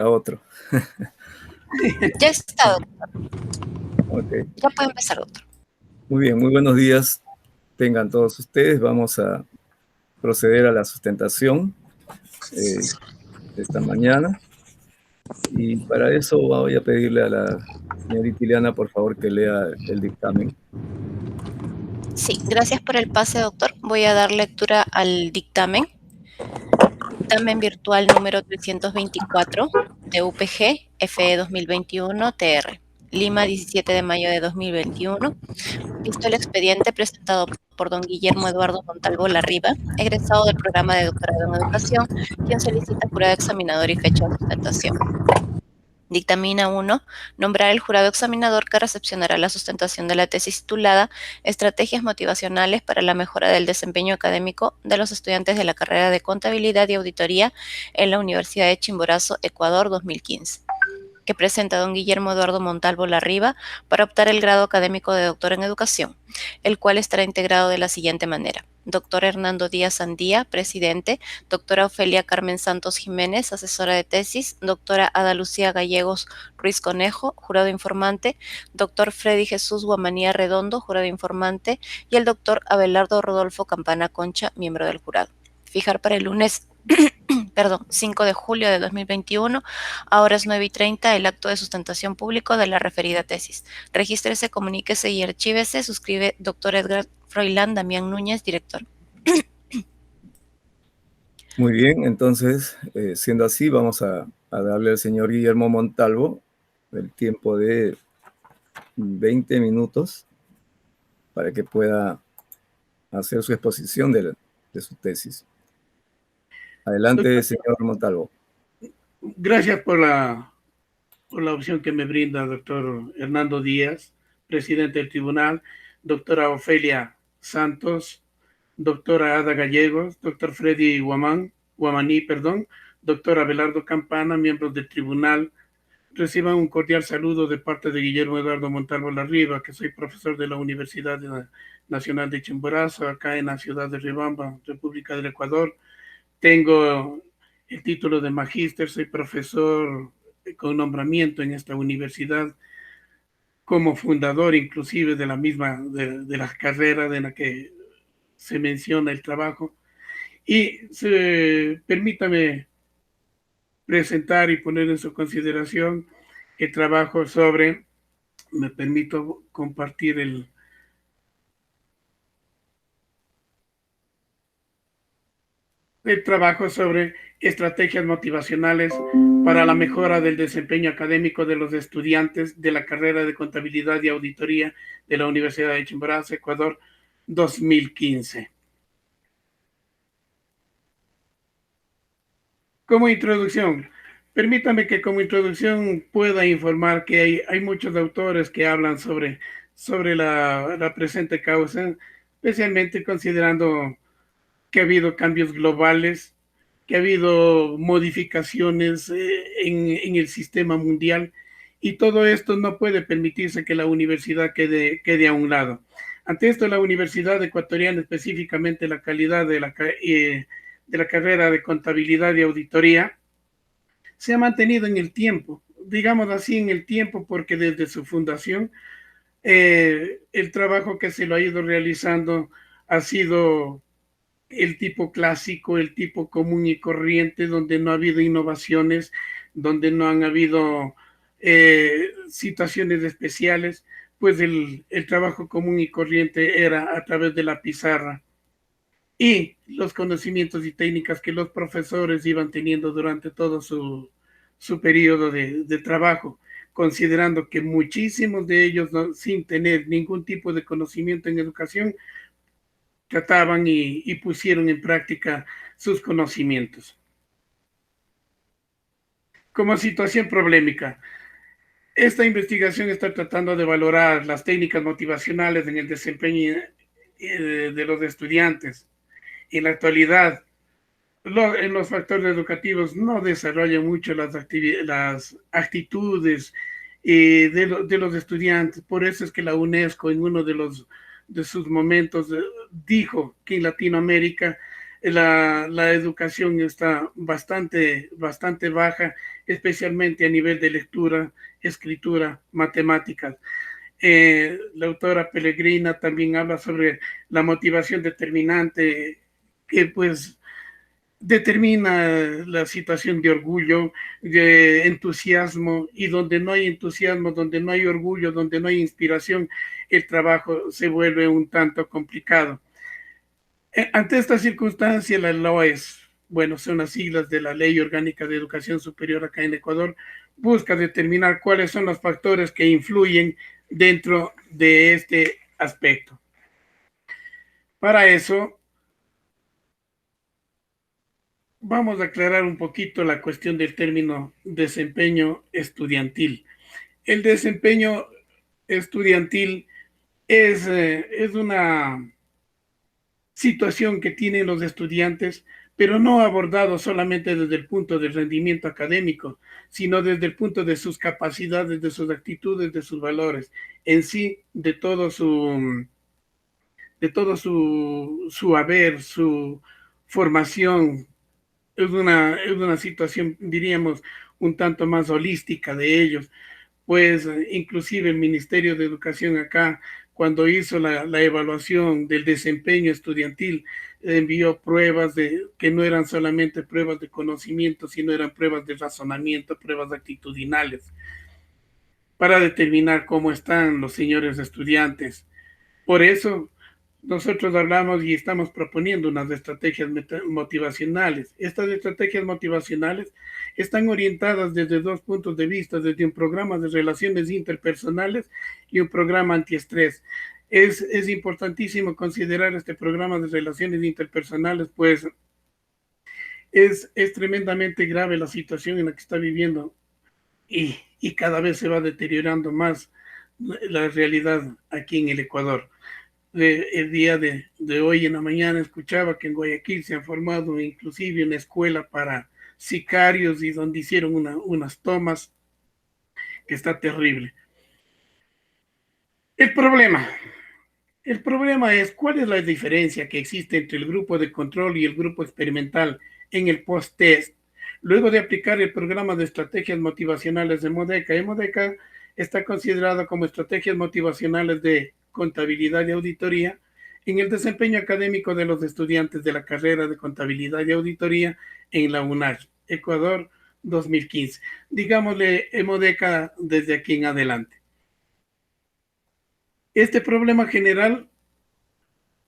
a otro. Ya está, doctor. Ok. Ya puede empezar, doctor. Muy bien, muy buenos días tengan todos ustedes. Vamos a proceder a la sustentación de esta mañana. Y para eso voy a pedirle a la señorita Ileana, por favor, que lea el dictamen. Sí, gracias por el pase, doctor. Voy a dar lectura al dictamen. Dictamen virtual número 324 de UPG FE 2021 TR. Lima, 17 de mayo de 2021. Visto el expediente presentado por don Guillermo Eduardo Montalvo Larriba, egresado del programa de doctorado en educación, quien solicita jurado examinador y fecha de sustentación. Dictamina 1. Nombrar el jurado examinador que recepcionará la sustentación de la tesis titulada Estrategias motivacionales para la mejora del desempeño académico de los estudiantes de la carrera de Contabilidad y Auditoría en la Universidad de Chimborazo, Ecuador, 2015, que presenta don Guillermo Eduardo Montalvo Larriba para optar el grado académico de doctor en educación, el cual estará integrado de la siguiente manera: doctor Hernando Díaz Andía, presidente; doctora Ofelia Carmen Santos Jiménez, asesora de tesis; doctora Ada Lucía Gallegos Ruiz Conejo, jurado informante; doctor Freddy Jesús Guamanía Redondo, jurado informante; y el doctor Abelardo Rodolfo Campana Concha, miembro del jurado. Fijar para el lunes 5 de julio de 2021, a horas 9:30, el acto de sustentación público de la referida tesis. Regístrese, comuníquese y archívese. Suscribe doctor Edgar Froilán Damián Núñez, director. Muy bien, entonces, siendo así, vamos a darle al señor Guillermo Montalvo el tiempo de 20 minutos para que pueda hacer su exposición de su tesis. Adelante, Doctor, señor Montalvo. gracias por la opción que me brinda doctor Hernando Díaz, presidente del tribunal, doctora Ofelia Santos, doctora Ada Gallegos, doctor Freddy Guamaní, doctor Abelardo Campana, miembros del tribunal. Reciban un cordial saludo de parte de Guillermo Eduardo Montalvo Larriba, que soy profesor de la Universidad Nacional de Chimborazo, acá en la ciudad de Riobamba, República del Ecuador. Tengo el título de magíster, soy profesor con nombramiento en esta universidad, como fundador inclusive de la misma, de la carrera de la que se menciona el trabajo. Y permítame presentar y poner en su consideración el trabajo sobre, me permito compartir el trabajo sobre estrategias motivacionales para la mejora del desempeño académico de los estudiantes de la carrera de Contabilidad y Auditoría de la Universidad de Chimborazo, Ecuador, 2015. Como introducción, permítame que como introducción pueda informar que hay muchos autores que hablan sobre la presente causa, especialmente considerando que ha habido cambios globales, que ha habido modificaciones en el sistema mundial, y todo esto no puede permitirse que la universidad quede a un lado. Ante esto, la Universidad Ecuatoriana, específicamente la calidad de la carrera de Contabilidad y Auditoría, se ha mantenido en el tiempo, digamos así, en el tiempo, porque desde su fundación, el trabajo que se lo ha ido realizando ha sido el tipo clásico, el tipo común y corriente, donde no ha habido innovaciones, donde no han habido situaciones especiales, pues el trabajo común y corriente era a través de la pizarra y los conocimientos y técnicas que los profesores iban teniendo durante todo su periodo de trabajo, considerando que muchísimos de ellos, sin tener ningún tipo de conocimiento en educación, trataban y pusieron en práctica sus conocimientos. Como situación problemática, esta investigación está tratando de valorar las técnicas motivacionales en el desempeño de los estudiantes. En la actualidad, en los factores educativos no desarrollan mucho las actitudes de los estudiantes. Por eso es que la UNESCO en uno de sus momentos dijo que en Latinoamérica la educación está bastante baja, especialmente a nivel de lectura, escritura, matemáticas. La autora Pellegrina también habla sobre la motivación determinante que pues determina la situación de orgullo, de entusiasmo, y donde no hay entusiasmo, donde no hay orgullo, donde no hay inspiración, el trabajo se vuelve un tanto complicado. Ante esta circunstancia, la LOES, bueno, son las siglas de la Ley Orgánica de Educación Superior acá en Ecuador, busca determinar cuáles son los factores que influyen dentro de este aspecto. Para eso, vamos a aclarar un poquito la cuestión del término desempeño estudiantil. El desempeño estudiantil es una situación que tienen los estudiantes, pero no abordado solamente desde el punto del rendimiento académico, sino desde el punto de sus capacidades, de sus actitudes, de sus valores, en sí, de todo su haber, su formación. Es una situación, diríamos, un tanto más holística de ellos, pues inclusive el Ministerio de Educación acá, cuando hizo la evaluación del desempeño estudiantil, envió pruebas que no eran solamente pruebas de conocimiento, sino eran pruebas de razonamiento, pruebas actitudinales, para determinar cómo están los señores estudiantes. Por eso nosotros hablamos y estamos proponiendo unas estrategias motivacionales. Estas estrategias motivacionales están orientadas desde dos puntos de vista, desde un programa de relaciones interpersonales y un programa antiestrés. Es importantísimo considerar este programa de relaciones interpersonales, pues es tremendamente grave la situación en la que está viviendo y cada vez se va deteriorando más la realidad aquí en el Ecuador. El día de hoy en la mañana escuchaba que en Guayaquil se han formado inclusive una escuela para sicarios y donde hicieron unas tomas que está terrible. El problema es cuál es la diferencia que existe entre el grupo de control y el grupo experimental en el post-test. Luego de aplicar el programa de estrategias motivacionales de Modeca, Modeca está considerada como estrategias motivacionales de contabilidad y auditoría en el desempeño académico de los estudiantes de la carrera de contabilidad y auditoría en la UNACH, Ecuador 2015. Digámosle Modeca desde aquí en adelante. Este problema general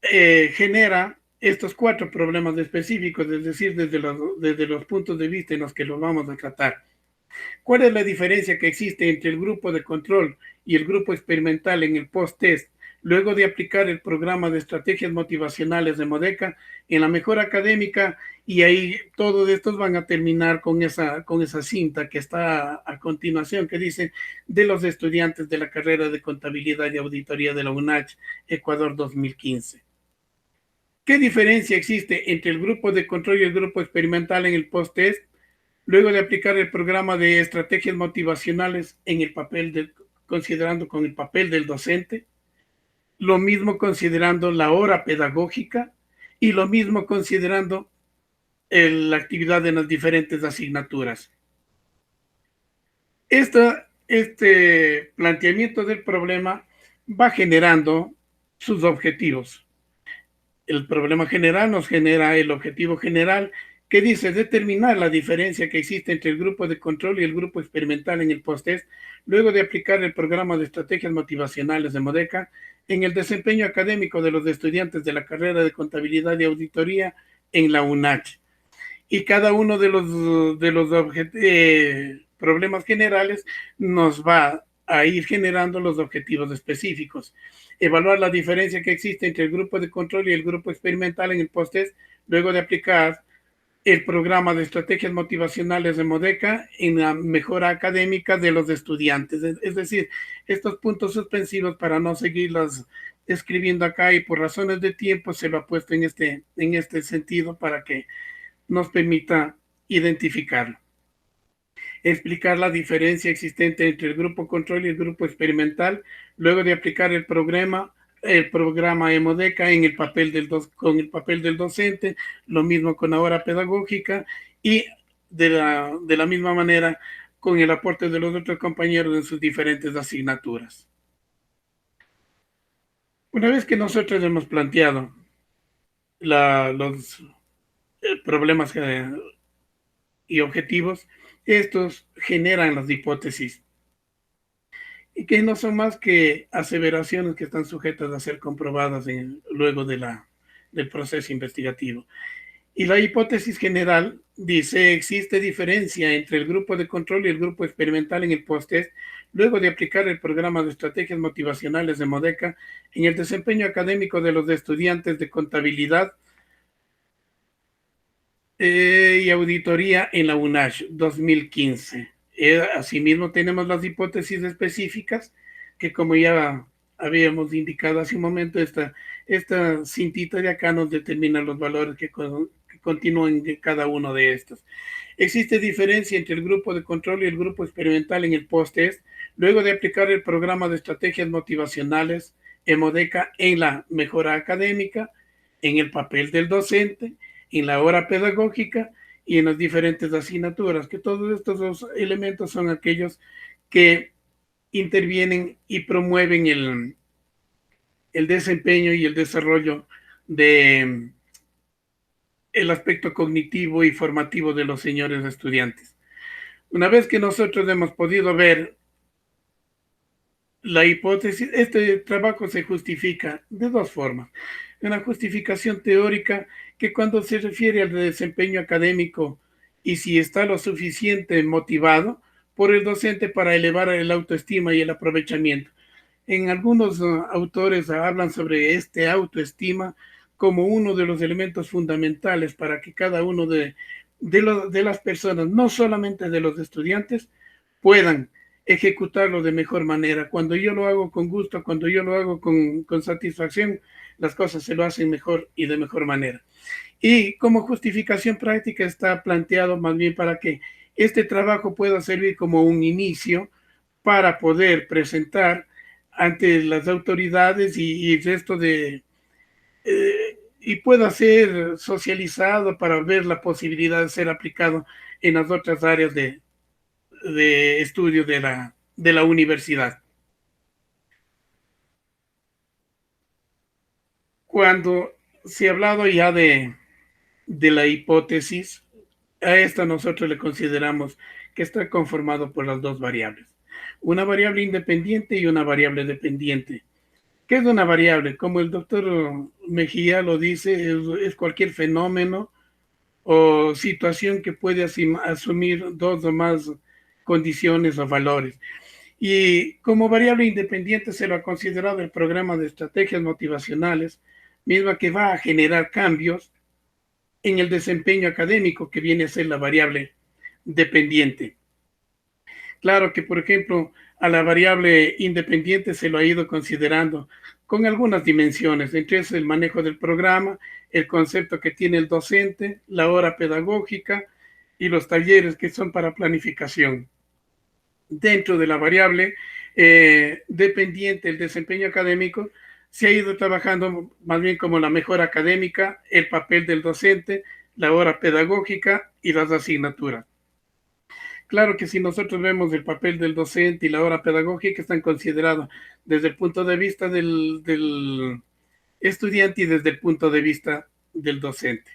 genera estos 4 problemas específicos, es decir, desde los puntos de vista en los que los vamos a tratar. ¿Cuál es la diferencia que existe entre el grupo de control y el grupo experimental en el post-test, luego de aplicar el programa de estrategias motivacionales de Modeca en la mejora académica? Y ahí todos estos van a terminar con esa cinta que está a continuación, que dice de los estudiantes de la carrera de contabilidad y auditoría de la UNACH, Ecuador 2015. ¿Qué diferencia existe entre el grupo de control y el grupo experimental en el post-test? Luego de aplicar el programa de estrategias motivacionales en el papel considerando con el papel del docente, lo mismo considerando la hora pedagógica y lo mismo considerando la actividad en las diferentes asignaturas. Este planteamiento del problema va generando sus objetivos. El problema general nos genera el objetivo general, que dice determinar la diferencia que existe entre el grupo de control y el grupo experimental en el post-test, luego de aplicar el programa de estrategias motivacionales de Modeca en el desempeño académico de los estudiantes de la carrera de contabilidad y auditoría en la UNACH. Y cada uno de los problemas generales nos va a ir generando los objetivos específicos. Evaluar la diferencia que existe entre el grupo de control y el grupo experimental en el post-test, luego de aplicar el programa de estrategias motivacionales de Modeca en la mejora académica de los estudiantes. Es decir, estos puntos suspensivos, para no seguirlas escribiendo acá y por razones de tiempo, se lo ha puesto en este sentido para que nos permita identificarlo. Explicar la diferencia existente entre el grupo control y el grupo experimental, luego de aplicar el programa Modeca con el papel del docente, lo mismo con la hora pedagógica, y de la misma manera con el aporte de los otros compañeros en sus diferentes asignaturas. Una vez que nosotros hemos planteado los problemas y objetivos, estos generan las hipótesis y que no son más que aseveraciones que están sujetas a ser comprobadas luego del proceso investigativo. Y la hipótesis general dice: existe diferencia entre el grupo de control y el grupo experimental en el post-test luego de aplicar el programa de estrategias motivacionales de Modeca en el desempeño académico de los estudiantes de contabilidad y auditoría en la UNACH 2015. Asimismo, tenemos las hipótesis específicas que, como ya habíamos indicado hace un momento, esta cintita de acá nos determina los valores que continúan de cada uno de estos. Existe diferencia entre el grupo de control y el grupo experimental en el post-test luego de aplicar el programa de estrategias motivacionales EMODECA en la mejora académica, en el papel del docente, en la hora pedagógica y en las diferentes asignaturas, que todos estos dos elementos son aquellos que intervienen y promueven el desempeño y el desarrollo de el aspecto cognitivo y formativo de los señores estudiantes. Una vez que nosotros hemos podido ver la hipótesis, este trabajo se justifica de dos formas. Una justificación teórica que, cuando se refiere al desempeño académico y si está lo suficiente motivado por el docente para elevar el autoestima y el aprovechamiento. En algunos autores hablan sobre este autoestima como uno de los elementos fundamentales para que cada uno de las personas, no solamente de los estudiantes, puedan ejecutarlo de mejor manera. Cuando yo lo hago con gusto, cuando yo lo hago con satisfacción, las cosas se lo hacen mejor y de mejor manera. Y como justificación práctica está planteado más bien para que este trabajo pueda servir como un inicio para poder presentar ante las autoridades y el resto y pueda ser socializado para ver la posibilidad de ser aplicado en las otras áreas de estudio de la universidad. Cuando se ha hablado ya de la hipótesis, a esta nosotros le consideramos que está conformado por las dos variables. Una variable independiente y una variable dependiente. ¿Qué es una variable? Como el doctor Mejía lo dice, es cualquier fenómeno o situación que puede asumir dos o más condiciones o valores. Y como variable independiente se lo ha considerado el programa de estrategias motivacionales, misma que va a generar cambios en el desempeño académico, que viene a ser la variable dependiente. Claro que, por ejemplo, a la variable independiente se lo ha ido considerando con algunas dimensiones, entre eso el manejo del programa, el concepto que tiene el docente, la hora pedagógica y los talleres que son para planificación. Dentro de la variable dependiente, el desempeño académico, se ha ido trabajando más bien como la mejora académica, el papel del docente, la hora pedagógica y las asignaturas. Claro que si nosotros vemos el papel del docente y la hora pedagógica, están considerados desde el punto de vista del estudiante y desde el punto de vista del docente.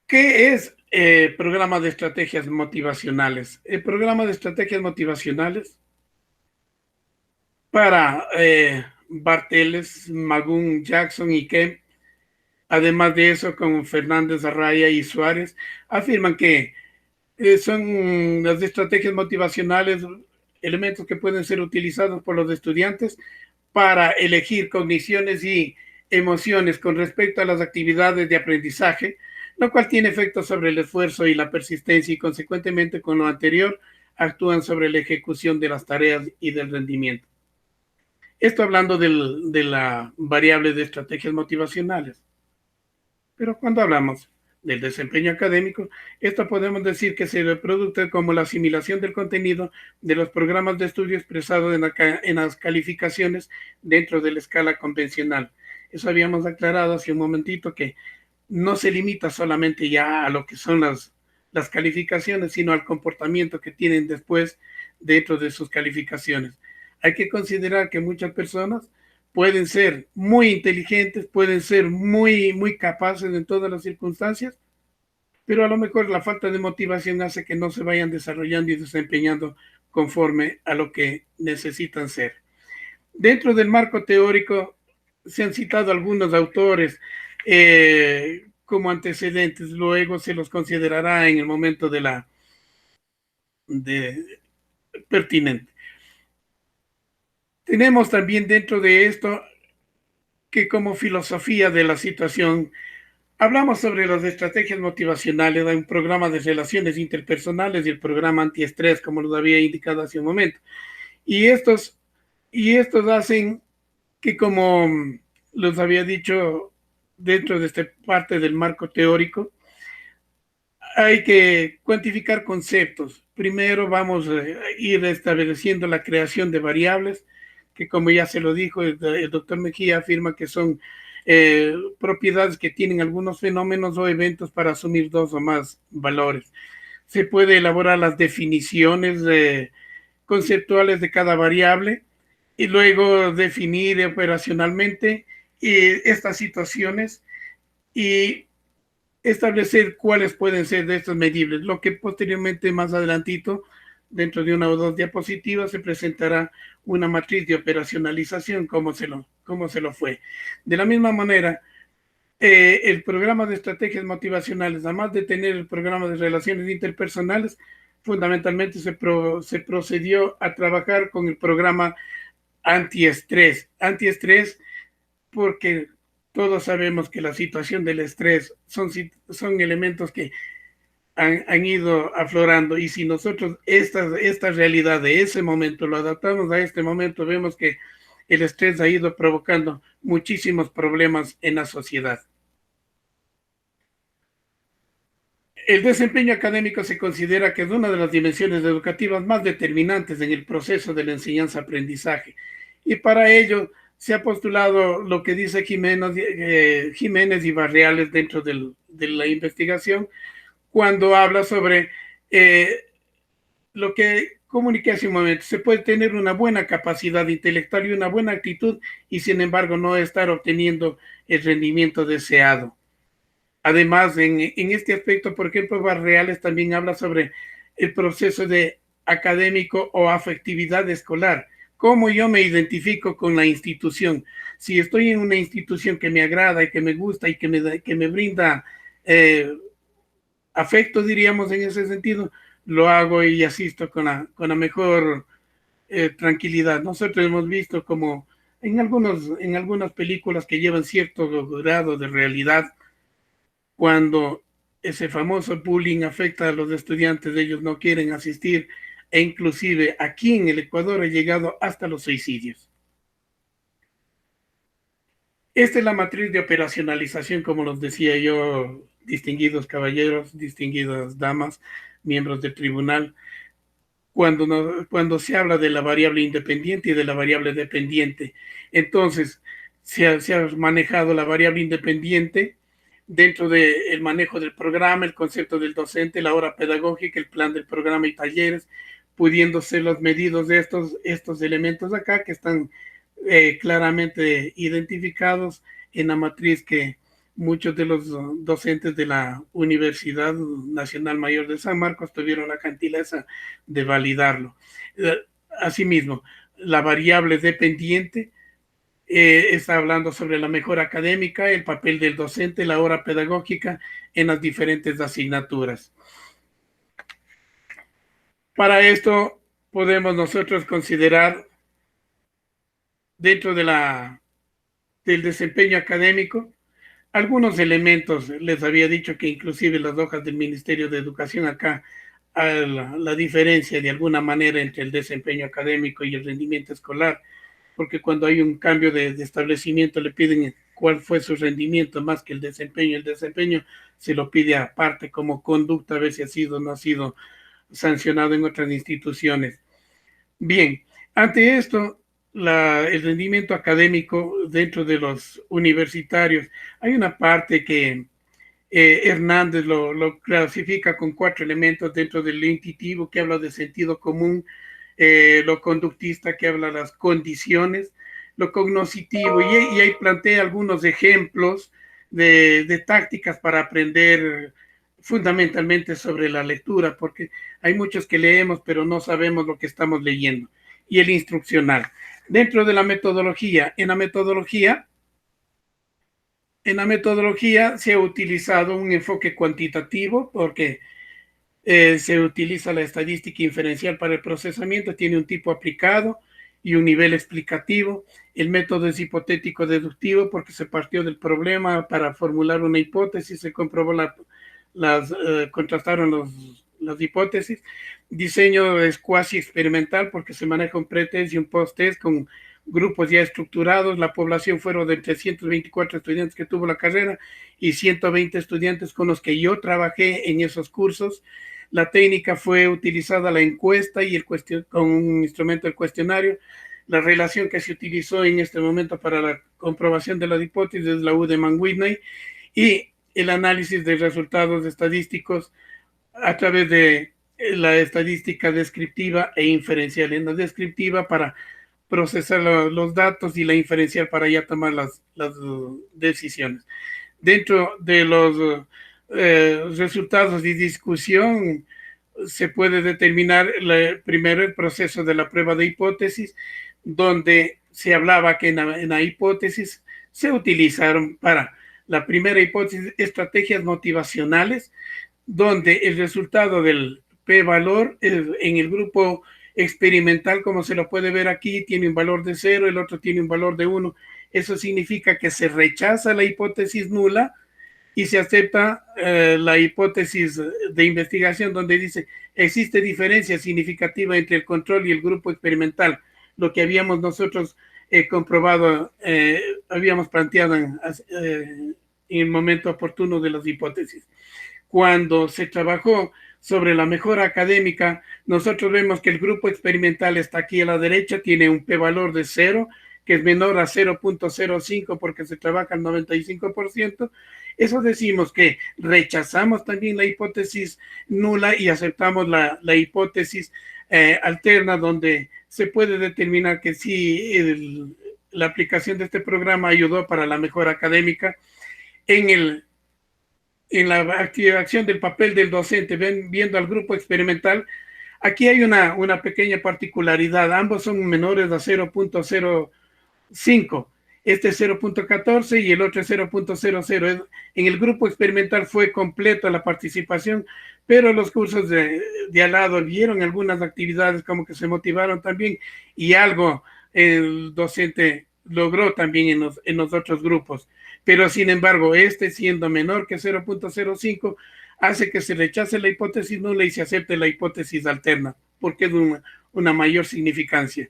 ¿Qué es el programa de estrategias motivacionales? El programa de estrategias motivacionales para Barteles, Magún, Jackson y Kemp, además de eso con Fernández, Arraya y Suárez, afirman que son las estrategias motivacionales elementos que pueden ser utilizados por los estudiantes para elegir cogniciones y emociones con respecto a las actividades de aprendizaje, lo cual tiene efectos sobre el esfuerzo y la persistencia y, consecuentemente, con lo anterior, actúan sobre la ejecución de las tareas y del rendimiento. Esto hablando de la variable de estrategias motivacionales. Pero cuando hablamos del desempeño académico, esto podemos decir que se reproduce como la asimilación del contenido de los programas de estudio expresado en las calificaciones dentro de la escala convencional. Eso habíamos aclarado hace un momentito, que no se limita solamente ya a lo que son las calificaciones, sino al comportamiento que tienen después dentro de sus calificaciones. Hay que considerar que muchas personas pueden ser muy inteligentes, pueden ser muy capaces en todas las circunstancias, pero a lo mejor la falta de motivación hace que no se vayan desarrollando y desempeñando conforme a lo que necesitan ser. Dentro del marco teórico se han citado algunos autores como antecedentes, luego se los considerará en el momento de pertinente. Tenemos también dentro de esto que como filosofía de la situación hablamos sobre las estrategias motivacionales, hay un programa de relaciones interpersonales y el programa antiestrés, como lo había indicado hace un momento. Y estos hacen que, como los había dicho dentro de esta parte del marco teórico, hay que cuantificar conceptos. Primero vamos a ir estableciendo la creación de variables, que como ya se lo dijo el doctor Mejía, afirma que son propiedades que tienen algunos fenómenos o eventos para asumir dos o más valores. Se puede elaborar las definiciones conceptuales de cada variable y luego definir operacionalmente estas situaciones y establecer cuáles pueden ser de estos medibles, lo que posteriormente, más adelantito, dentro de una o dos diapositivas, se presentará una matriz de operacionalización, como se lo fue. De la misma manera, el programa de estrategias motivacionales, además de tener el programa de relaciones interpersonales, fundamentalmente se procedió a trabajar con el programa antiestrés. Antiestrés porque todos sabemos que la situación del estrés son elementos que han ido aflorando, y si nosotros esta realidad de ese momento lo adaptamos a este momento, vemos que el estrés ha ido provocando muchísimos problemas en la sociedad. El desempeño académico se considera que es una de las dimensiones educativas más determinantes en el proceso de la enseñanza-aprendizaje, y para ello se ha postulado lo que dice Jiménez y Barriales dentro de la investigación, cuando habla sobre lo que comuniqué hace un momento. Se puede tener una buena capacidad intelectual y una buena actitud y sin embargo no estar obteniendo el rendimiento deseado. Además, en este aspecto, por ejemplo, Barriales también habla sobre el proceso de académico o afectividad escolar. ¿Cómo yo me identifico con la institución? Si estoy en una institución que me agrada y que me gusta y que me brinda afecto, diríamos en ese sentido, lo hago y asisto con la mejor tranquilidad. Nosotros hemos visto como en algunas películas que llevan cierto grado de realidad, cuando ese famoso bullying afecta a los estudiantes, ellos no quieren asistir, e inclusive aquí en el Ecuador ha llegado hasta los suicidios. Esta es la matriz de operacionalización, como los decía yo, distinguidos caballeros, distinguidas damas, miembros del tribunal, cuando se habla de la variable independiente y de la variable dependiente. Entonces, se ha manejado la variable independiente dentro del manejo del programa, el concepto del docente, la hora pedagógica, el plan del programa y talleres, pudiendo ser los medidos de estos elementos acá que están claramente identificados en la matriz que muchos de los docentes de la Universidad Nacional Mayor de San Marcos tuvieron la gentileza de validarlo. Asimismo, la variable dependiente está hablando sobre la mejora académica, el papel del docente, la hora pedagógica en las diferentes asignaturas. Para esto podemos nosotros considerar dentro del desempeño académico algunos elementos. Les había dicho que inclusive las hojas del Ministerio de Educación acá, la diferencia de alguna manera entre el desempeño académico y el rendimiento escolar, porque cuando hay un cambio de establecimiento le piden cuál fue su rendimiento más que el desempeño. El desempeño se lo pide aparte como conducta, a ver si ha sido o no ha sido sancionado en otras instituciones. Bien, ante esto, el rendimiento académico dentro de los universitarios, hay una parte que Hernández lo clasifica con 4 elementos dentro del intuitivo, que habla de sentido común, lo conductista, que habla de las condiciones, lo cognoscitivo, y ahí plantea algunos ejemplos de tácticas para aprender fundamentalmente sobre la lectura, porque hay muchos que leemos pero no sabemos lo que estamos leyendo, y el instruccional. Dentro de la metodología, en la metodología se ha utilizado un enfoque cuantitativo porque se utiliza la estadística inferencial para el procesamiento, tiene un tipo aplicado y un nivel explicativo. El método es hipotético deductivo porque se partió del problema para formular una hipótesis, se comprobó contrastaron las hipótesis. Diseño es cuasi experimental porque se maneja un pretest y un post-test con grupos ya estructurados. La población fueron de 324 estudiantes que tuvo la carrera y 120 estudiantes con los que yo trabajé en esos cursos. La técnica fue utilizada la encuesta y con un instrumento del cuestionario. La relación que se utilizó en este momento para la comprobación de las hipótesis es la Udemann-Whitney, y el análisis de resultados estadísticos a través de la estadística descriptiva e inferencial. En la descriptiva para procesar los datos y la inferencial para ya tomar las decisiones. Dentro de los resultados de discusión se puede determinar primero el proceso de la prueba de hipótesis, donde se hablaba que en la hipótesis se utilizaron para la primera hipótesis estrategias motivacionales, donde el resultado del p-valor en el grupo experimental, como se lo puede ver aquí, tiene un valor de 0, el otro tiene un valor de 1. Eso significa que se rechaza la hipótesis nula y se acepta la hipótesis de investigación, donde dice existe diferencia significativa entre el control y el grupo experimental, lo que habíamos nosotros comprobado, habíamos planteado en el momento oportuno de las hipótesis. Cuando se trabajó sobre la mejora académica, nosotros vemos que el grupo experimental está aquí a la derecha, tiene un p-valor de 0, que es menor a 0.05 porque se trabaja al 95%. Eso decimos que rechazamos también la hipótesis nula y aceptamos la hipótesis alterna, donde se puede determinar que sí, la aplicación de este programa ayudó para la mejora académica. En la activación del papel del docente, viendo al grupo experimental, aquí hay una pequeña particularidad. Ambos son menores a 0.05. Este es 0.14 y el otro es 0.00. En el grupo experimental fue completa la participación, pero los cursos de al lado vieron algunas actividades como que se motivaron también, y algo el docente logró también en los otros grupos. Pero sin embargo, siendo menor que 0.05, hace que se rechace la hipótesis nula y se acepte la hipótesis alterna, porque es una mayor significancia.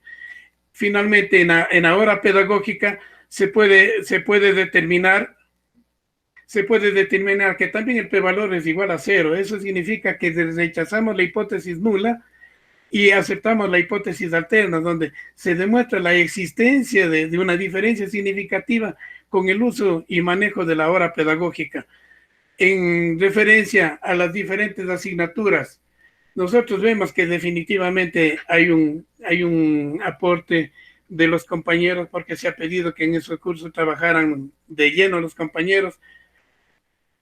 Finalmente, en la hora pedagógica se puede determinar que también el p-valor es igual a 0. Eso significa que rechazamos la hipótesis nula y aceptamos la hipótesis alterna, donde se demuestra la existencia de una diferencia significativa con el uso y manejo de la hora pedagógica. En referencia a las diferentes asignaturas, nosotros vemos que definitivamente hay un aporte de los compañeros, porque se ha pedido que en esos cursos trabajaran de lleno los compañeros,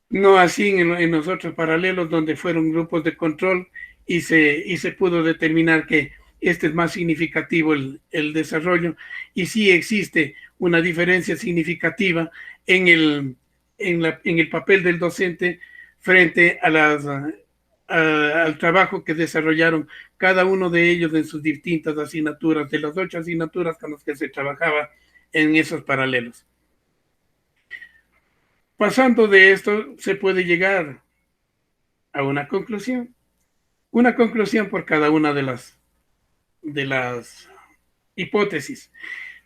no así en los otros paralelos, donde fueron grupos de control y se pudo determinar que este es más significativo el desarrollo, y sí existe una diferencia significativa en el papel del docente frente al trabajo que desarrollaron cada uno de ellos en sus distintas asignaturas, de las 8 asignaturas con las que se trabajaba en esos paralelos. Pasando de esto, se puede llegar a una conclusión por cada una de las hipótesis.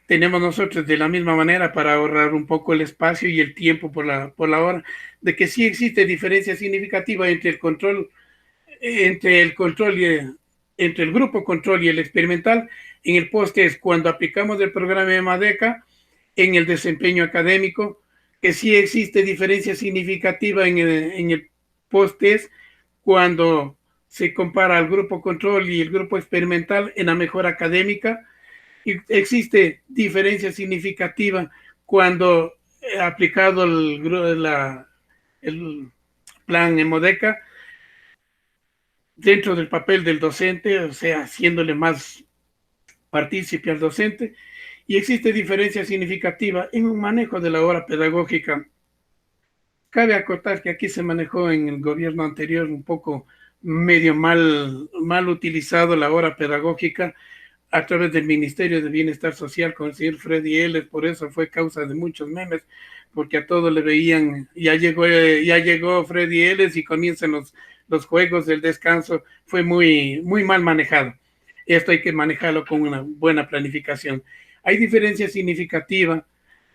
Tenemos nosotros de la misma manera, para ahorrar un poco el espacio y el tiempo por la hora, de que sí existe diferencia significativa entre el grupo control y el experimental en el post-test, cuando aplicamos el programa de Madeca en el desempeño académico, que sí existe diferencia significativa en el post-test cuando se compara al grupo control y el grupo experimental en la mejora académica. Y existe diferencia significativa cuando aplicado el plan Emodeca dentro del papel del docente, o sea, haciéndole más partícipe al docente, y existe diferencia significativa en un manejo de la hora pedagógica. Cabe acotar que aquí se manejó en el gobierno anterior un poco medio mal utilizado la hora pedagógica a través del Ministerio de Bienestar Social con el señor Freddy Ellis, por eso fue causa de muchos memes, porque a todos le veían, ya llegó Freddy Ellis y comienzan los juegos del descanso, fue muy mal manejado. Esto hay que manejarlo con una buena planificación. Hay diferencia significativa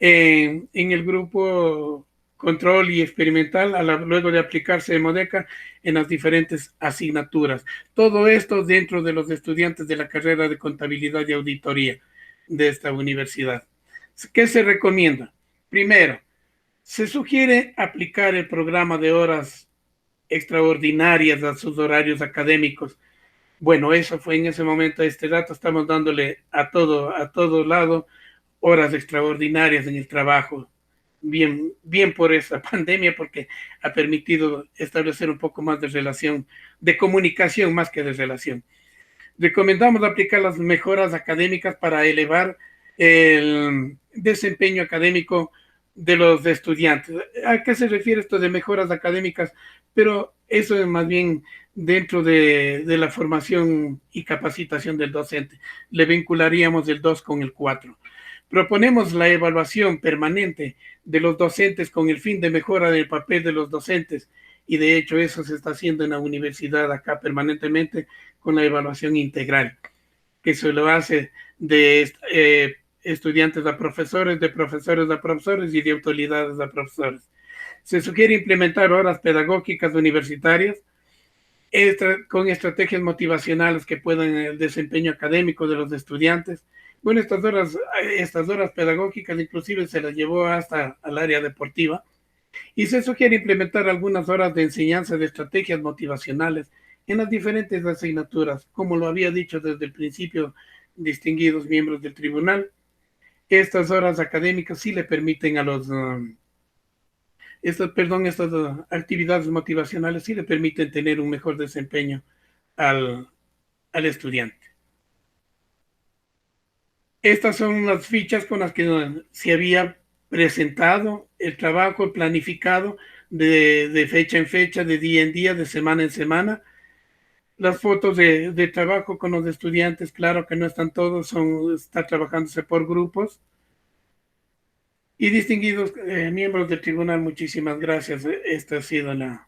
en el grupo control y experimental luego de aplicarse Emodeca en las diferentes asignaturas. Todo esto dentro de los estudiantes de la carrera de contabilidad y auditoría de esta universidad. ¿Qué se recomienda? Primero, se sugiere aplicar el programa de horas extraordinarias a sus horarios académicos. Bueno, eso fue en ese momento, este dato estamos dándole a todo lado horas extraordinarias en el trabajo. Bien por esa pandemia, porque ha permitido establecer un poco más de relación, de comunicación más que de relación. Recomendamos aplicar las mejoras académicas para elevar el desempeño académico de los estudiantes. ¿A qué se refiere esto de mejoras académicas? Pero eso es más bien dentro de la formación y capacitación del docente. Le vincularíamos el 2 con el 4. Proponemos la evaluación permanente de los docentes con el fin de mejora del papel de los docentes, y de hecho eso se está haciendo en la universidad acá permanentemente con la evaluación integral, que se lo hace de estudiantes a profesores, de profesores a profesores y de autoridades a profesores. Se sugiere implementar horas pedagógicas universitarias con estrategias motivacionales que puedan el desempeño académico de los estudiantes. Bueno, estas horas pedagógicas inclusive se las llevó hasta al área deportiva, y se sugiere implementar algunas horas de enseñanza de estrategias motivacionales en las diferentes asignaturas, como lo había dicho desde el principio distinguidos miembros del tribunal. Estas horas académicas sí le permiten a estas actividades motivacionales sí le permiten tener un mejor desempeño al estudiante. Estas son las fichas con las que se había presentado el trabajo planificado de fecha en fecha, de día en día, de semana en semana. Las fotos de trabajo con los estudiantes, claro que no están todos, está trabajándose por grupos. Y distinguidos miembros del tribunal, muchísimas gracias. Esta ha sido la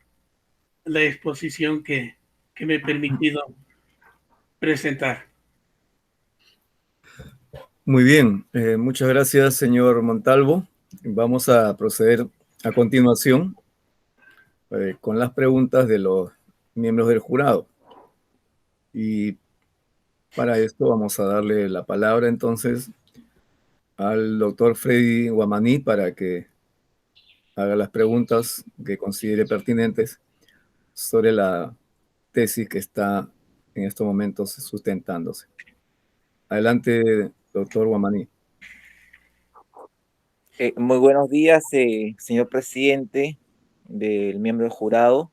exposición que me he permitido presentar. Muy bien, muchas gracias, señor Montalvo. Vamos a proceder a continuación con las preguntas de los miembros del jurado. Y para esto vamos a darle la palabra entonces al doctor Freddy Guamaní para que haga las preguntas que considere pertinentes sobre la tesis que está en estos momentos sustentándose. Adelante, doctor Guamaní. Muy buenos días, señor presidente, del miembro del jurado.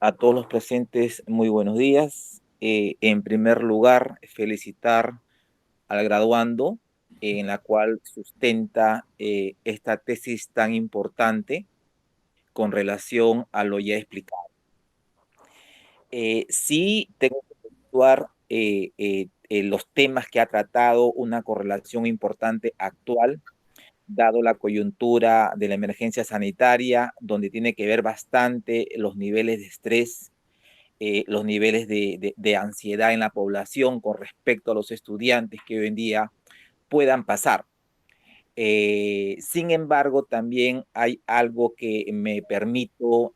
A todos los presentes, muy buenos días. En primer lugar, felicitar al graduando en la cual sustenta esta tesis tan importante con relación a lo ya explicado. Sí tengo que situar los temas que ha tratado, una correlación importante actual, dado la coyuntura de la emergencia sanitaria, donde tiene que ver bastante los niveles de estrés, los niveles de ansiedad en la población con respecto a los estudiantes que hoy en día puedan pasar. Sin embargo, también hay algo que me permito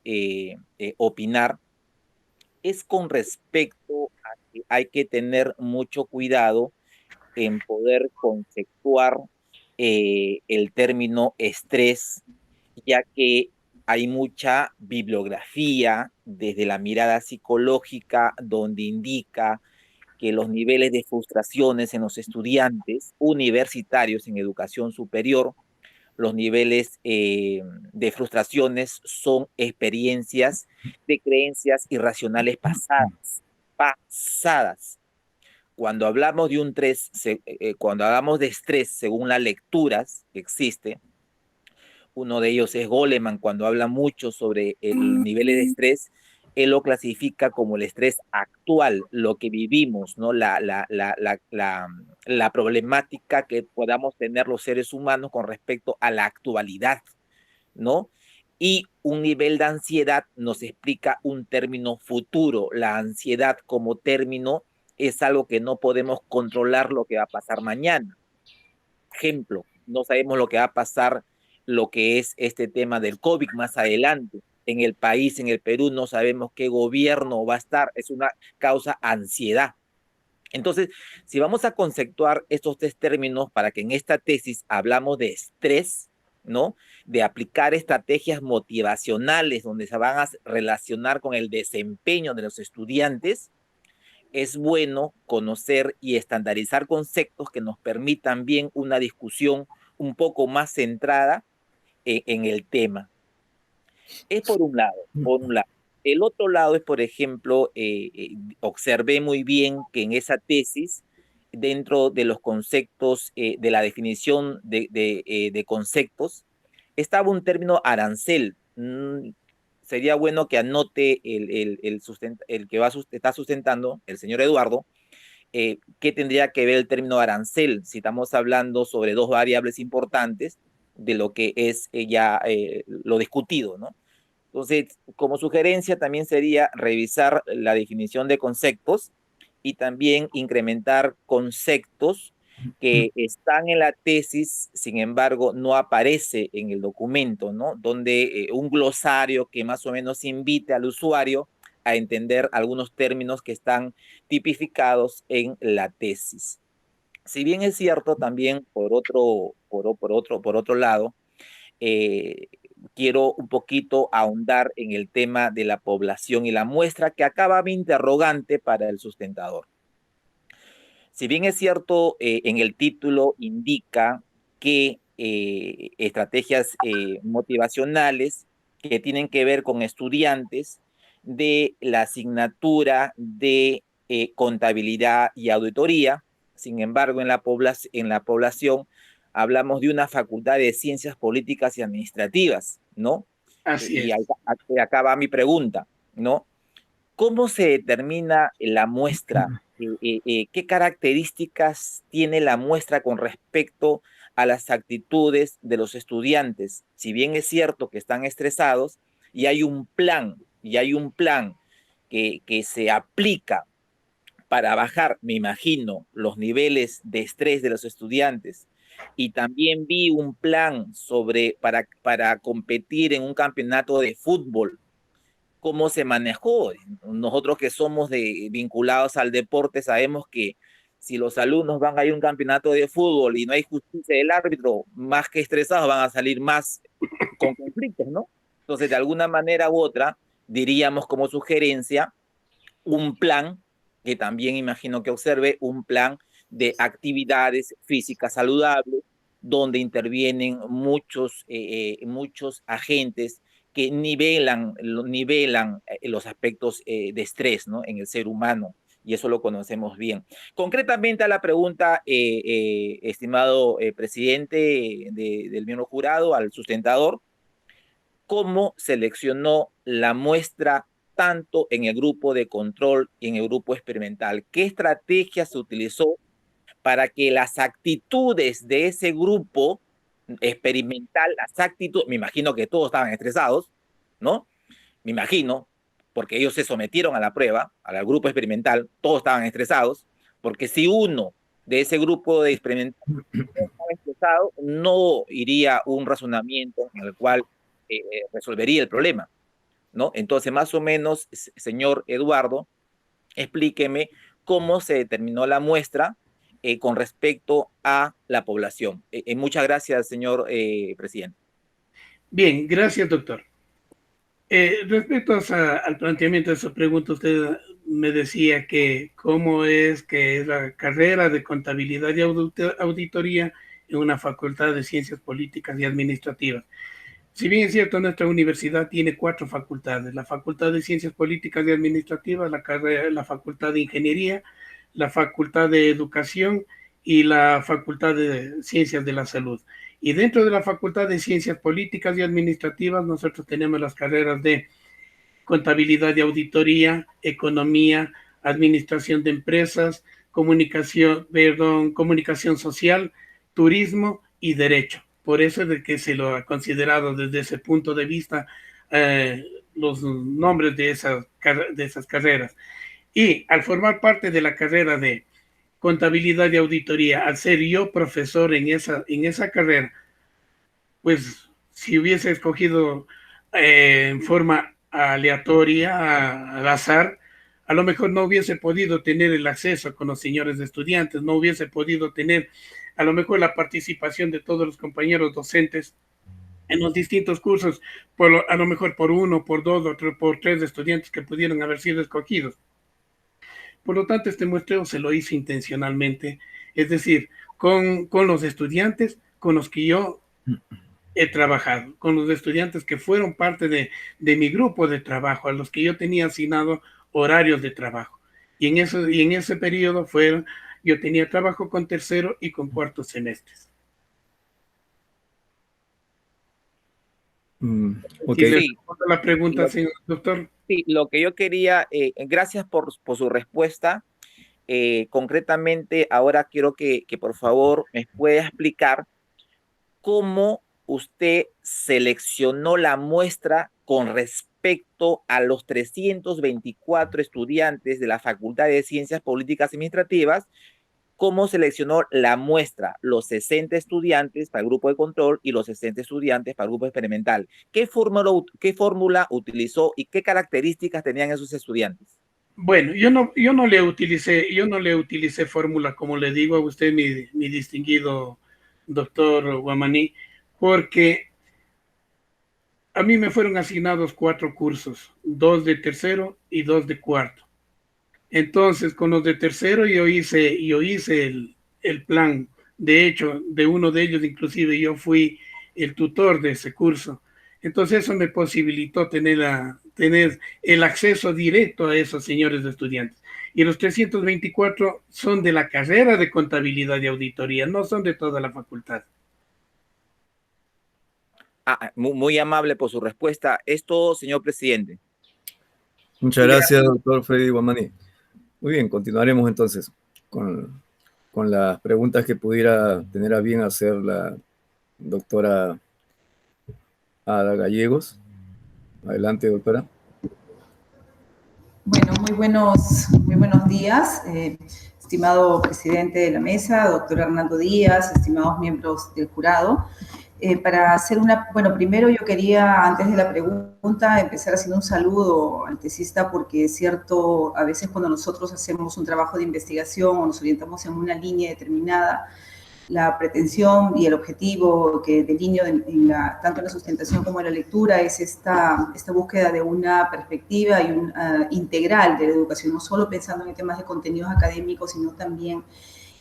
opinar, es con respecto a que hay que tener mucho cuidado en poder conceptuar el término estrés ya que hay mucha bibliografía desde la mirada psicológica donde indica que los niveles de frustraciones en los estudiantes universitarios en educación superior, los niveles de frustraciones son experiencias de creencias irracionales pasadas. Cuando hablamos de cuando hablamos de estrés, según las lecturas que existen, uno de ellos es Goleman, cuando habla mucho sobre el nivel de estrés, él lo clasifica como el estrés actual, lo que vivimos, ¿no? La problemática que podamos tener los seres humanos con respecto a la actualidad, ¿no? Y un nivel de ansiedad nos explica un término futuro. La ansiedad como término es algo que no podemos controlar lo que va a pasar mañana. Ejemplo, no sabemos lo que va a pasar, lo que es este tema del COVID más adelante. En el país, en el Perú, no sabemos qué gobierno va a estar. Es una causa ansiedad. Entonces, si vamos a conceptuar estos tres términos para que en esta tesis hablamos de estrés, ¿no? De aplicar estrategias motivacionales donde se van a relacionar con el desempeño de los estudiantes, es bueno conocer y estandarizar conceptos que nos permitan bien una discusión un poco más centrada en el tema. Es por un lado, por un lado. El otro lado es, por ejemplo, observé muy bien que en esa tesis, dentro de los conceptos, de la definición de conceptos, estaba un término arancel. Sería bueno que anote el que está sustentando, el señor Eduardo, qué tendría que ver el término arancel, si estamos hablando sobre dos variables importantes de lo que es ya lo discutido, ¿no? Entonces, como sugerencia también sería revisar la definición de conceptos y también incrementar conceptos que están en la tesis, sin embargo, no aparece en el documento, ¿no? Donde un glosario que más o menos invite al usuario a entender algunos términos que están tipificados en la tesis. Si bien es cierto, también por otro lado, eh, quiero un poquito ahondar en el tema de la población y la muestra que acaba mi interrogante para el sustentador. Si bien es cierto, en el título indica que estrategias motivacionales que tienen que ver con estudiantes de la asignatura de contabilidad y auditoría, sin embargo, en la población hablamos de una facultad de ciencias políticas y administrativas, ¿no? Así Y es. acá va mi pregunta, ¿no? ¿Cómo se determina la muestra? ¿Qué características tiene la muestra con respecto a las actitudes de los estudiantes? Si bien es cierto que están estresados y hay un plan que se aplica para bajar, me imagino, los niveles de estrés de los estudiantes. Y también vi un plan para competir en un campeonato de fútbol. ¿Cómo se manejó? Nosotros que somos vinculados al deporte sabemos que si los alumnos van a ir a un campeonato de fútbol y no hay justicia del árbitro, más que estresados van a salir más con conflictos, ¿no? Entonces, de alguna manera u otra, diríamos como sugerencia un plan, que también imagino que observe, un plan de actividades físicas saludables, donde intervienen muchos agentes que nivelan los aspectos de estrés, ¿no? En el ser humano, y eso lo conocemos bien. Concretamente a la pregunta, estimado presidente del miembro jurado, al sustentador, ¿cómo seleccionó la muestra tanto en el grupo de control y en el grupo experimental? ¿Qué estrategia se utilizó para que las actitudes de ese grupo experimental, me imagino que todos estaban estresados, ¿no? Me imagino, porque ellos se sometieron a la prueba, al grupo experimental, todos estaban estresados, porque si uno de ese grupo de experimental estaba estresado, no iría un razonamiento en el cual resolvería el problema, ¿no? Entonces, más o menos, señor Eduardo, explíqueme cómo se determinó la muestra con respecto a la población. Muchas gracias, señor presidente. Bien, gracias, doctor. Respecto al planteamiento de su pregunta, usted me decía que cómo es que es la carrera de contabilidad y auditoría en una facultad de ciencias políticas y administrativas. Si bien es cierto, nuestra universidad tiene 4 facultades: la Facultad de Ciencias Políticas y Administrativas, la Facultad de Ingeniería, la Facultad de Educación y la Facultad de Ciencias de la Salud. Y dentro de la Facultad de Ciencias Políticas y Administrativas, nosotros tenemos las carreras de Contabilidad y Auditoría, Economía, Administración de Empresas, Comunicación Social, Turismo y Derecho. Por eso es de que se lo ha considerado desde ese punto de vista los nombres de esas carreras. Y al formar parte de la carrera de Contabilidad y Auditoría, al ser yo profesor en esa carrera, pues si hubiese escogido en forma aleatoria, al azar, a lo mejor no hubiese podido tener el acceso con los señores estudiantes, no hubiese podido tener a lo mejor la participación de todos los compañeros docentes en los distintos cursos, a lo mejor por 1, por 2 o por 3 estudiantes que pudieron haber sido escogidos. Por lo tanto, este muestreo se lo hice intencionalmente, es decir, con los estudiantes con los que yo he trabajado, con los estudiantes que fueron parte de mi grupo de trabajo, a los que yo tenía asignado horarios de trabajo. Y en ese periodo yo tenía trabajo con tercero y con cuarto semestres. Okay. ¿Le respondo la pregunta, señor doctor? Sí, lo que yo quería, gracias por su respuesta. Concretamente, ahora quiero que por favor me pueda explicar cómo usted seleccionó la muestra con respecto a los 324 estudiantes de la Facultad de Ciencias Políticas y Administrativas. ¿Cómo seleccionó la muestra? Los 60 estudiantes para el grupo de control y los 60 estudiantes para el grupo experimental. ¿Qué fórmula utilizó y qué características tenían esos estudiantes? Bueno, yo no le utilicé fórmula, como le digo a usted, mi distinguido doctor Guamaní, porque a mí me fueron asignados 4 cursos, 2 de tercero y 2 de cuarto. Entonces, con los de tercero yo hice el plan. De hecho, de uno de ellos inclusive yo fui el tutor de ese curso. Entonces eso me posibilitó tener el acceso directo a esos señores estudiantes. Y los 324 son de la carrera de contabilidad y auditoría, no son de toda la facultad. Muy amable por su respuesta. Es todo, señor presidente. Muchas gracias, doctor Freddy Guamaní. Muy bien, continuaremos entonces con las preguntas que pudiera tener a bien hacer la doctora Ada Gallegos. Adelante, doctora. Bueno, muy buenos días, estimado presidente de la mesa, doctor Hernando Díaz, estimados miembros del jurado. Para hacer primero yo quería, antes de la pregunta, empezar haciendo un saludo al tesista, porque es cierto, a veces cuando nosotros hacemos un trabajo de investigación o nos orientamos en una línea determinada, la pretensión y el objetivo que delineo tanto en la sustentación como en la lectura es esta búsqueda de una perspectiva y integral de la educación, no solo pensando en temas de contenidos académicos, sino también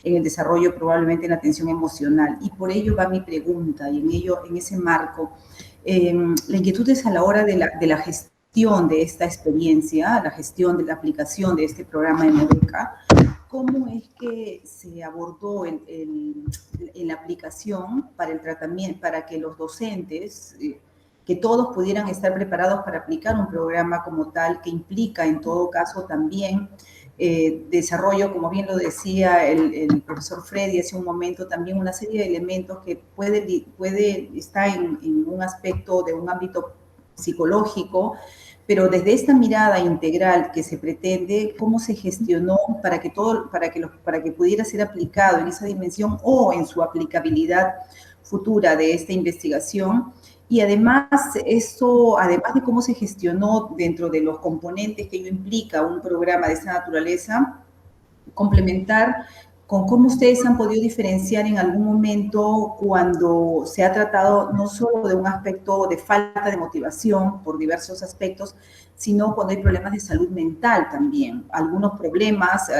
en el desarrollo, probablemente en la atención emocional. Y por ello va mi pregunta, y en ese marco, la inquietud es a la hora de la gestión de esta experiencia, la gestión de la aplicación de este programa de MEDECA. ¿Cómo es que se abordó en la aplicación para el tratamiento, para que los docentes, que todos pudieran estar preparados para aplicar un programa como tal, que implica en todo caso también desarrollo, como bien lo decía el profesor Freddy hace un momento, también una serie de elementos que puede estar en un aspecto de un ámbito psicológico, pero desde esta mirada integral que se pretende, ¿cómo se gestionó para que pudiera ser aplicado en esa dimensión o en su aplicabilidad futura de esta investigación? Y además, además de cómo se gestionó dentro de los componentes que ello implica un programa de esta naturaleza, complementar con cómo ustedes han podido diferenciar en algún momento cuando se ha tratado no solo de un aspecto de falta de motivación por diversos aspectos, sino cuando hay problemas de salud mental también, algunos problemas,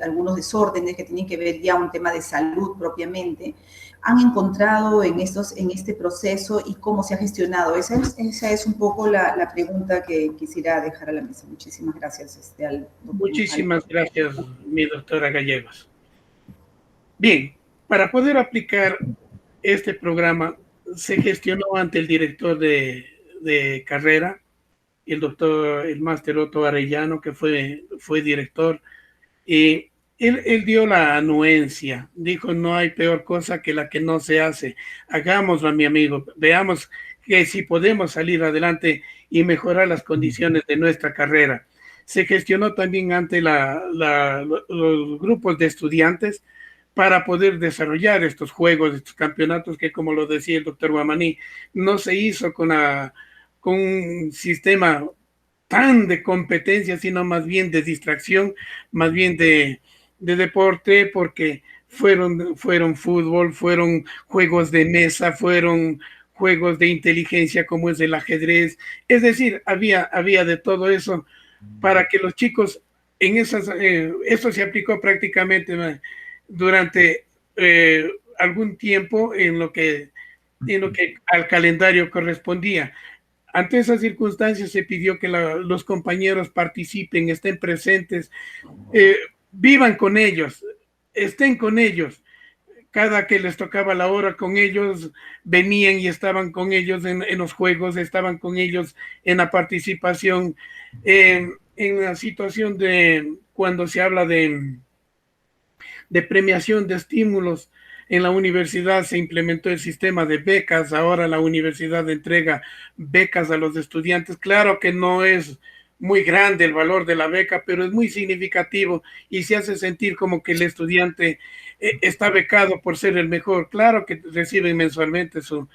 algunos desórdenes que tienen que ver ya un tema de salud propiamente, han encontrado en este proceso y cómo se ha gestionado. Esa es un poco la pregunta que quisiera dejar a la mesa. Muchísimas gracias. Muchísimas gracias, mi doctora Gallegos. Bien, para poder aplicar este programa, se gestionó ante el director de carrera, el máster Otto Arellano, que fue director, y él dio la anuencia, dijo, no hay peor cosa que la que no se hace, hagámoslo, mi amigo, veamos que si podemos salir adelante y mejorar las condiciones de nuestra carrera. Se gestionó también ante los grupos de estudiantes para poder desarrollar estos juegos, estos campeonatos que, como lo decía el doctor Guamaní, no se hizo con un sistema tan de competencia, sino más bien de distracción, más bien de deporte, porque fueron fútbol, fueron juegos de mesa, fueron juegos de inteligencia como es el ajedrez, es decir, había de todo eso para que los chicos eso se aplicó prácticamente durante algún tiempo en lo que al calendario correspondía. Ante esas circunstancias se pidió que los compañeros participen, estén presentes, vivan con ellos, estén con ellos. Cada que les tocaba la hora con ellos, venían y estaban con ellos en los juegos, estaban con ellos en la participación, en la situación de cuando se habla de premiación de estímulos. En la universidad se implementó el sistema de becas, ahora la universidad entrega becas a los estudiantes. Claro que no es muy grande el valor de la beca, pero es muy significativo y se hace sentir como que el estudiante está becado por ser el mejor. Claro que reciben mensualmente su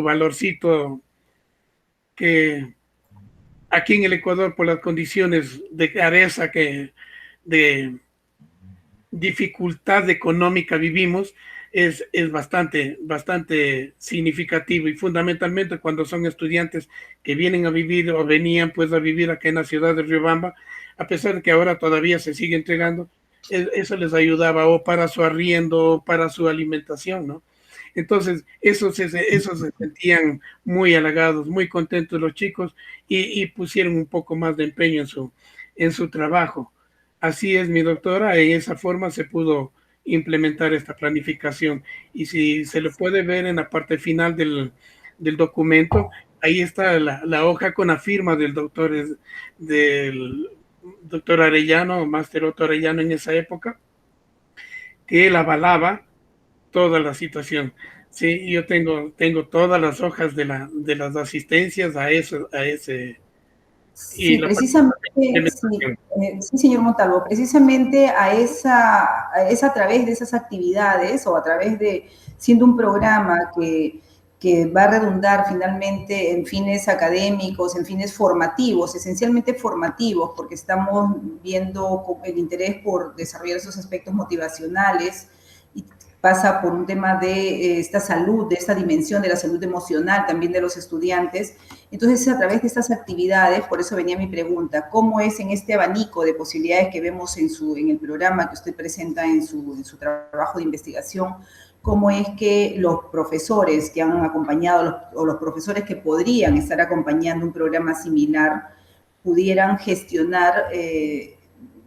valorcito, que aquí en el Ecuador, por las condiciones de careza de dificultad económica vivimos, es bastante significativo, y fundamentalmente cuando son estudiantes que vienen a vivir o venían pues a vivir acá en la ciudad de Riobamba, a pesar de que ahora todavía se sigue entregando, eso les ayudaba o para su arriendo o para su alimentación, ¿no? Entonces, esos se sentían muy halagados, muy contentos los chicos y pusieron un poco más de empeño en su trabajo. Así es, mi doctora, en esa forma se pudo implementar esta planificación. Y si se lo puede ver en la parte final del documento, ahí está la hoja con la firma del doctor Arellano, máster Otto Arellano en esa época, que él avalaba toda la situación. Sí, yo tengo todas las hojas de las asistencias a ese. Sí, precisamente, sí, señor Montalvo, precisamente es a través de esas actividades o a través de, siendo un programa que va a redundar finalmente en fines académicos, en fines formativos, esencialmente formativos, porque estamos viendo el interés por desarrollar esos aspectos motivacionales y pasa por un tema de esta salud, de esta dimensión de la salud emocional también de los estudiantes. Entonces, a través de estas actividades, por eso venía mi pregunta, ¿cómo es en este abanico de posibilidades que vemos en el programa que usted presenta en su trabajo de investigación, cómo es que los profesores que han acompañado o los profesores que podrían estar acompañando un programa similar pudieran gestionar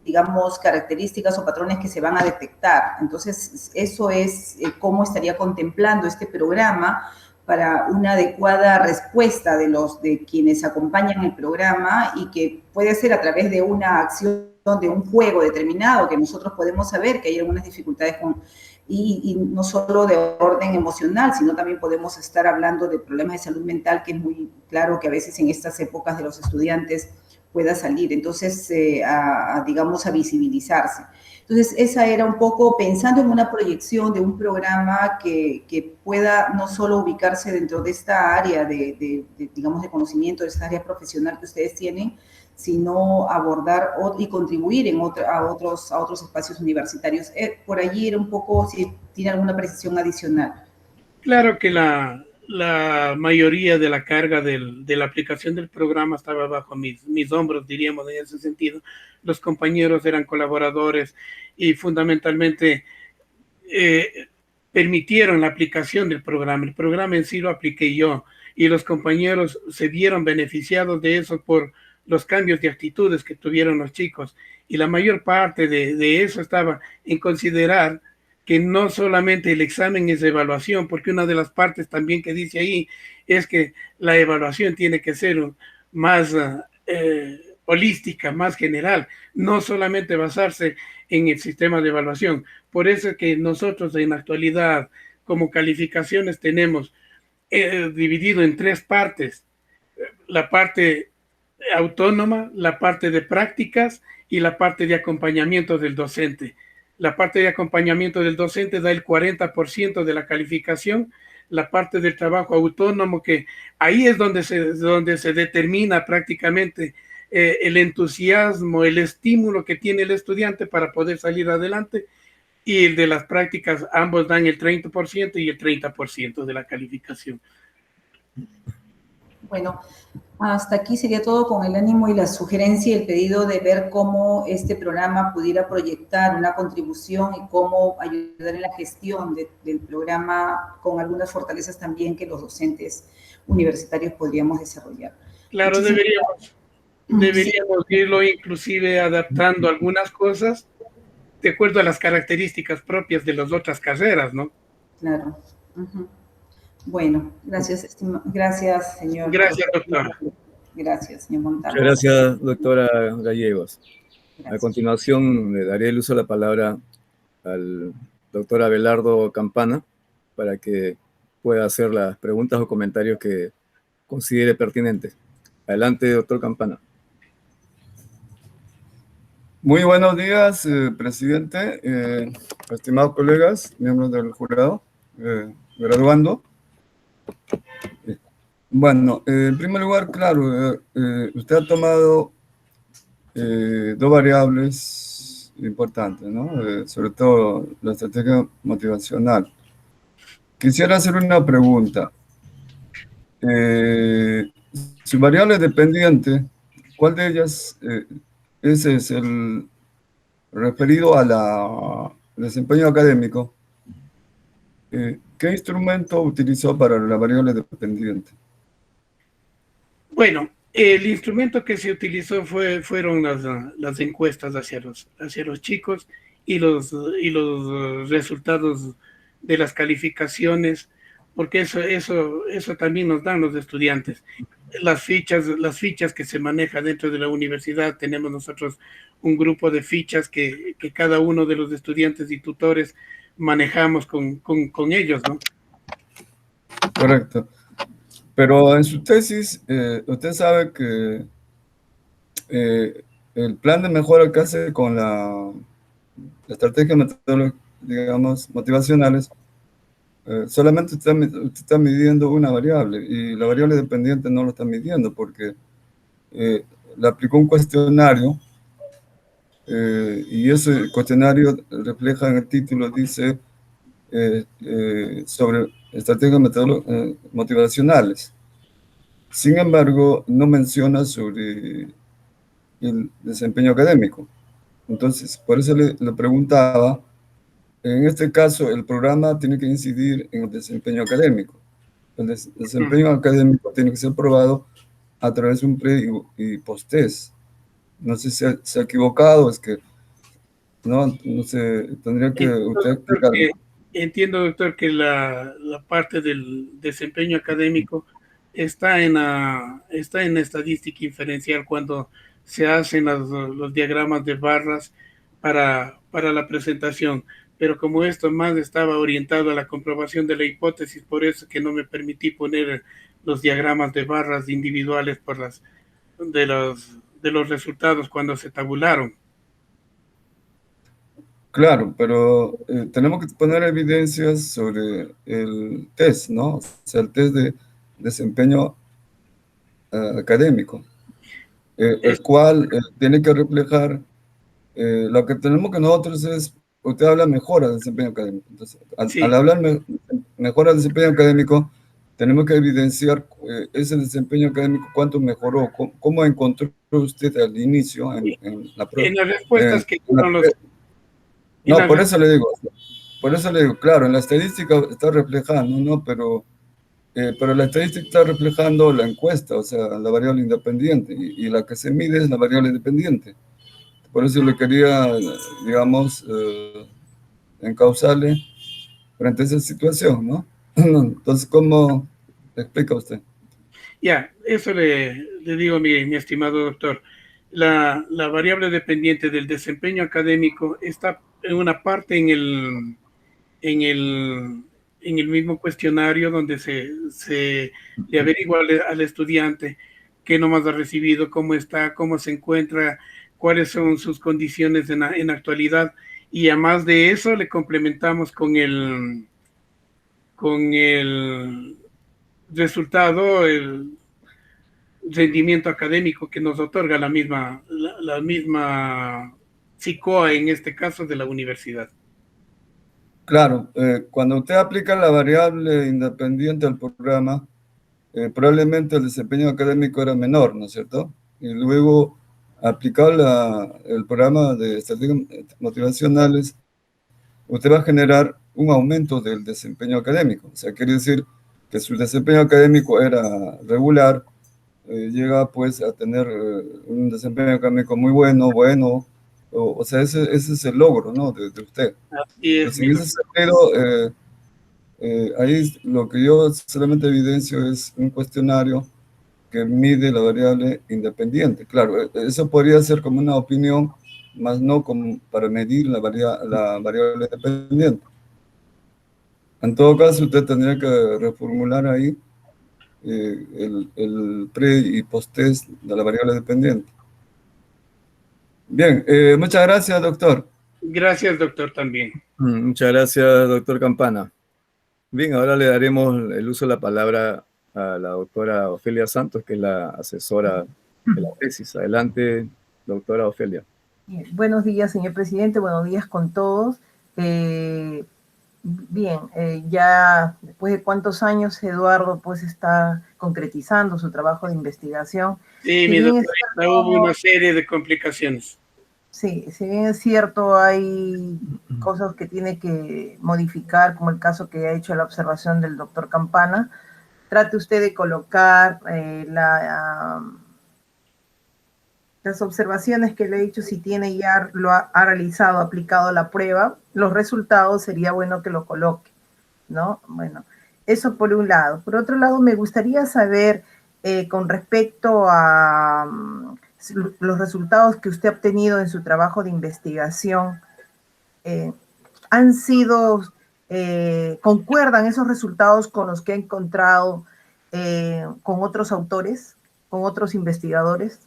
digamos, características o patrones que se van a detectar? Entonces, eso es cómo estaría contemplando este programa para una adecuada respuesta de quienes acompañan el programa, y que puede ser a través de una acción, de un juego determinado, que nosotros podemos saber que hay algunas dificultades y no solo de orden emocional, sino también podemos estar hablando de problemas de salud mental, que es muy claro que a veces en estas épocas de los estudiantes pueda salir, entonces, digamos, a visibilizarse. Entonces, esa era un poco pensando en una proyección de un programa que pueda no solo ubicarse dentro de esta área digamos, de conocimiento, de esta área profesional que ustedes tienen, sino abordar y contribuir a otros espacios universitarios. Por allí era un poco, si tiene alguna precisión adicional. Claro que la mayoría de la carga de la aplicación del programa estaba bajo mis hombros, diríamos en ese sentido. Los compañeros eran colaboradores y fundamentalmente permitieron la aplicación del programa. El programa en sí lo apliqué yo y los compañeros se vieron beneficiados de eso por los cambios de actitudes que tuvieron los chicos. Y la mayor parte de eso estaba en considerar que no solamente el examen es evaluación, porque una de las partes también que dice ahí es que la evaluación tiene que ser más holística, más general, no solamente basarse en el sistema de evaluación. Por eso es que nosotros en la actualidad, como calificaciones, tenemos dividido en 3 partes: la parte autónoma, la parte de prácticas y la parte de acompañamiento del docente. La parte de acompañamiento del docente da el 40% de la calificación. La parte del trabajo autónomo, que ahí es donde se determina prácticamente el entusiasmo, el estímulo que tiene el estudiante para poder salir adelante, y el de las prácticas, ambos dan el 30% y el 30% de la calificación. Bueno, hasta aquí sería todo con el ánimo y la sugerencia y el pedido de ver cómo este programa pudiera proyectar una contribución y cómo ayudar en la gestión del programa con algunas fortalezas también que los docentes universitarios podríamos desarrollar. Claro, deberíamos irlo inclusive adaptando algunas cosas de acuerdo a las características propias de las otras carreras, ¿no? Claro. Bueno, gracias, gracias, señor. Gracias, doctora. Gracias, señor Montalvo. Muchas gracias, doctora Gallegos. Gracias. A continuación, le daré el uso de la palabra al doctor Abelardo Campana para que pueda hacer las preguntas o comentarios que considere pertinentes. Adelante, doctor Campana. Muy buenos días, presidente, estimados colegas, miembros del jurado, graduando. Bueno, en primer lugar, claro, usted ha tomado 2 variables importantes, ¿no? Sobre todo la estrategia motivacional. Quisiera hacer una pregunta. Su variable dependiente, ¿cuál de ellas ese es el referido al desempeño académico? ¿Qué instrumento utilizó para la variable dependiente? Bueno, el instrumento que se utilizó fueron las encuestas hacia los chicos y los resultados de las calificaciones, porque eso también nos dan los estudiantes. Las fichas que se manejan dentro de la universidad, tenemos nosotros un grupo de fichas que cada uno de los estudiantes y tutores manejamos con ellos, ¿no? Correcto. Pero en su tesis, usted sabe que el plan de mejora que hace con la estrategia metodológica, digamos, motivacionales, solamente usted está midiendo una variable y la variable dependiente no lo está midiendo porque le aplicó un cuestionario y ese cuestionario refleja en el título, dice sobre estrategias motivacionales. Sin embargo, no menciona sobre el desempeño académico. Entonces, por eso le preguntaba, en este caso, el programa tiene que incidir en el desempeño académico. El desempeño académico tiene que ser probado a través de un pre y post-test. No sé si se ha equivocado, es que no sé, tendría que usted explicarlo. Entiendo, doctor, que la parte del desempeño académico está en estadística inferencial cuando se hacen los diagramas de barras para la presentación, pero como esto más estaba orientado a la comprobación de la hipótesis, por eso que no me permití poner los diagramas de barras individuales de los resultados cuando se tabularon. Claro, pero tenemos que poner evidencias sobre el test, ¿no? O sea, el test de desempeño académico, Es, el cual tiene que reflejar lo que tenemos que nosotros es, usted habla mejora de desempeño académico. Entonces, al sí, hablar mejora de desempeño académico, tenemos que evidenciar ese desempeño académico, cuánto mejoró, cómo encontró usted al inicio en la prueba. en las En respuestas que la dieron los... En no, las por eso le digo, claro, en la estadística está reflejando, ¿no? Pero la estadística está reflejando la encuesta, o sea, la variable independiente, y la que se mide es la variable dependiente. Por eso le quería, digamos, encauzarle frente a esa situación, ¿no? Entonces, ¿cómo explica usted? Ya, eso le digo, mi estimado doctor. La variable dependiente del desempeño académico está en una parte en el, en el mismo cuestionario donde se le averigua al estudiante qué nomás ha recibido, cómo está, cómo se encuentra, cuáles son sus condiciones en la actualidad. Y además de eso, le complementamos con el resultado, el rendimiento académico que nos otorga la misma SICOA, en este caso de la universidad. Claro, cuando usted aplica la variable independiente al programa, probablemente el desempeño académico era menor, ¿no es cierto? Y luego, aplicado el programa de estrategias motivacionales, usted va a generar un aumento del desempeño académico. O sea, quiere decir que su desempeño académico era regular, llega pues a tener un desempeño académico muy bueno, o sea, ese es el logro, ¿no? De usted. Así es, Entonces, mi en ese doctor. sentido, ahí lo que yo solamente evidencio es un cuestionario que mide la variable independiente. Claro, eso podría ser como una opinión, más no como para medir la variable dependiente. En todo caso, usted tendría que reformular ahí el pre y post-test de la variable dependiente. Bien, muchas gracias, doctor. Gracias, doctor, también. Muchas gracias, doctor Campana. Bien, ahora le daremos el uso de la palabra a la doctora Ofelia Santos, que es la asesora de la tesis. Adelante, doctora Ofelia. Buenos días, señor presidente. Buenos días con todos. Ya después de cuántos años Eduardo pues está concretizando su trabajo de investigación. Sí, Si mi bien es doctora, hubo cierto, una serie de complicaciones. sí, si bien es cierto, hay cosas que tiene que modificar, como el caso que ha hecho la observación del doctor Campana. Trate usted de colocar las observaciones que le he dicho, si tiene ya, ha realizado, aplicado la prueba, los resultados sería bueno que lo coloque, ¿no? Bueno, eso por un lado. Por otro lado, me gustaría saber con respecto a los resultados que usted ha obtenido en su trabajo de investigación, han sido, concuerdan esos resultados con los que ha encontrado con otros autores, con otros investigadores.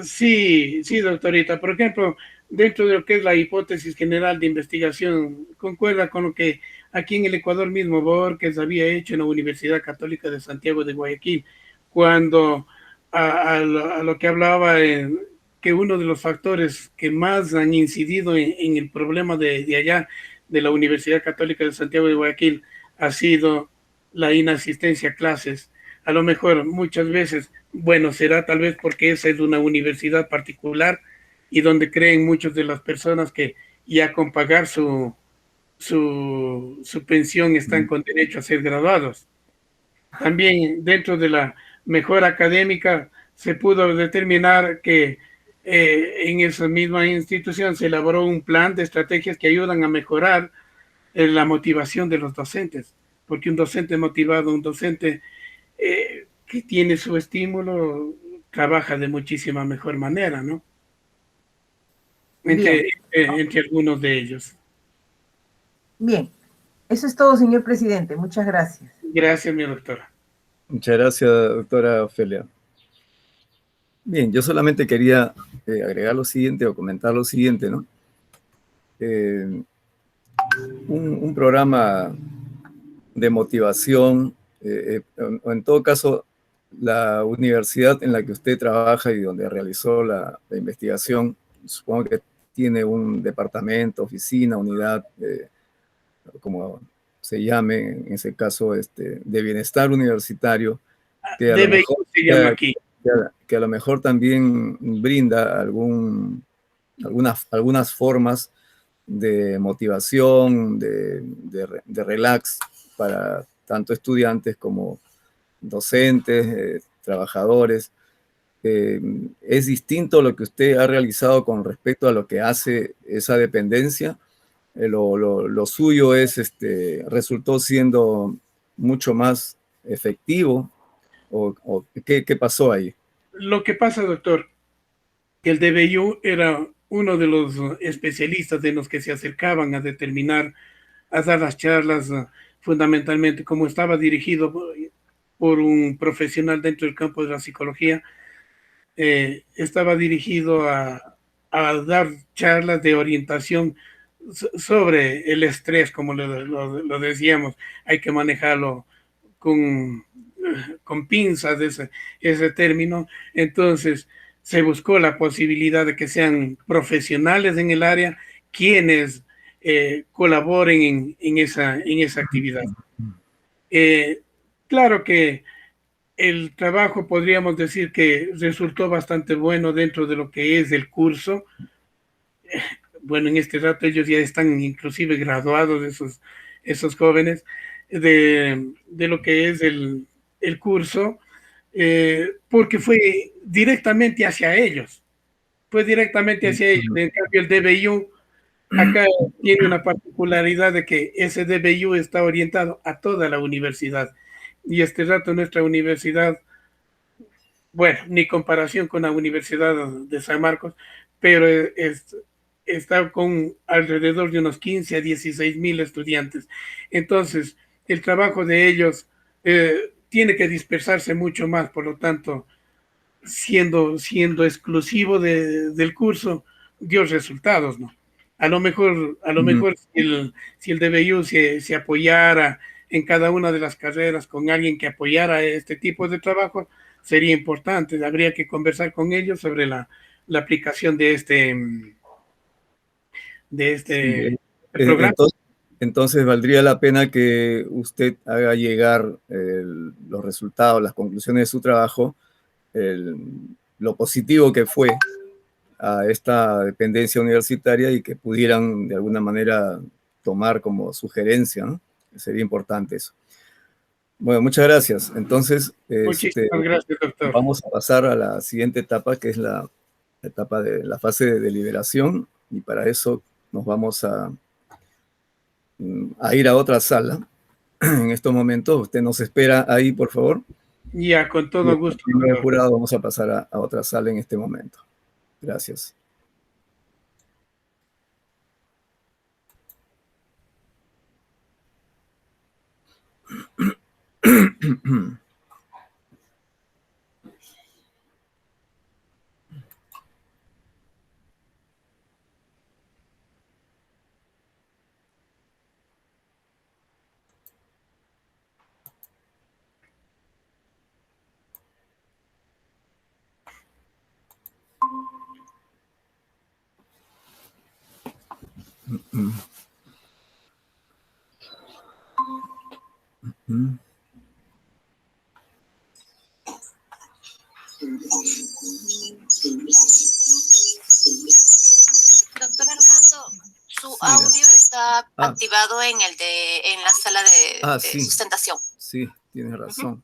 Sí, sí, doctorita. Por ejemplo, dentro de lo que es la hipótesis general de investigación, concuerda con lo que aquí en el Ecuador mismo Borges había hecho en la Universidad Católica de Santiago de Guayaquil, cuando a lo que hablaba, que uno de los factores que más han incidido en el problema de allá, de la Universidad Católica de Santiago de Guayaquil, ha sido la inasistencia a clases. A lo mejor muchas veces, bueno, será tal vez porque esa es una universidad particular y donde creen muchas de las personas que ya con pagar su pensión están con derecho a ser graduados. También dentro de la mejora académica se pudo determinar que en esa misma institución se elaboró un plan de estrategias que ayudan a mejorar la motivación de los docentes, porque un docente motivado, un docente que tiene su estímulo, trabaja de muchísima mejor manera, ¿no? Bien, Entre algunos de ellos. bien. Eso es todo, señor presidente. Muchas gracias. Gracias, mi doctora. Muchas gracias, doctora Ofelia. Bien, yo solamente quería agregar lo siguiente o comentar lo siguiente, ¿no? eh, un programa de motivación, o en todo caso, la universidad en la que usted trabaja y donde realizó la investigación, supongo que tiene un departamento, oficina, unidad, como se llame, en ese caso, de bienestar universitario, que a lo DBI mejor, se llama aquí. que a lo mejor también brinda algunas formas de motivación, de relax para tanto estudiantes como docentes, trabajadores. ¿Es distinto lo que usted ha realizado con respecto a lo que hace esa dependencia? Lo suyo resultó siendo mucho más efectivo, o ¿qué pasó ahí? Lo que pasa, doctor, que el DBU era uno de los especialistas de los que se acercaban a determinar, a dar las charlas, fundamentalmente, como estaba dirigido por un profesional dentro del campo de la psicología, estaba dirigido a dar charlas de orientación sobre el estrés, como lo decíamos, hay que manejarlo con pinzas ese término. Entonces, se buscó la posibilidad de que sean profesionales en el área quienes colaboren en esa actividad. Claro que el trabajo podríamos decir que resultó bastante bueno dentro de lo que es el curso. Bueno, en este rato ellos ya están inclusive graduados, esos jóvenes, de lo que es el curso, porque fue directamente hacia ellos. Fue directamente hacia ellos. En cambio, el DBU acá tiene una particularidad de que ese DBU está orientado a toda la universidad. Y este rato nuestra universidad, bueno, ni comparación con la Universidad de San Marcos, pero está con alrededor de unos 15 a 16 mil estudiantes. Entonces, el trabajo de ellos tiene que dispersarse mucho más, por lo tanto, siendo exclusivo del curso, dio resultados, ¿no? A lo mejor si el DBU se apoyara en cada una de las carreras con alguien que apoyara este tipo de trabajo, sería importante. Habría que conversar con ellos sobre la aplicación de Sí, este programa. entonces valdría la pena que usted haga llegar los resultados, las conclusiones de su trabajo, lo positivo que fue a esta dependencia universitaria, y que pudieran de alguna manera tomar como sugerencia, ¿no? Sería importante eso. Bueno, muchas gracias. Entonces, Muchísimas gracias, doctor. vamos a pasar a la siguiente etapa, que es la etapa de la fase de deliberación, y para eso nos vamos a ir a otra sala. En estos momentos, usted nos espera ahí, por favor. Ya, con Y todo gusto, primero doctor. jurado, vamos a pasar a otra sala en este momento. Gracias. Doctor Armando, su audio está activado en la sala de Sí, sustentación. sí, tienes razón.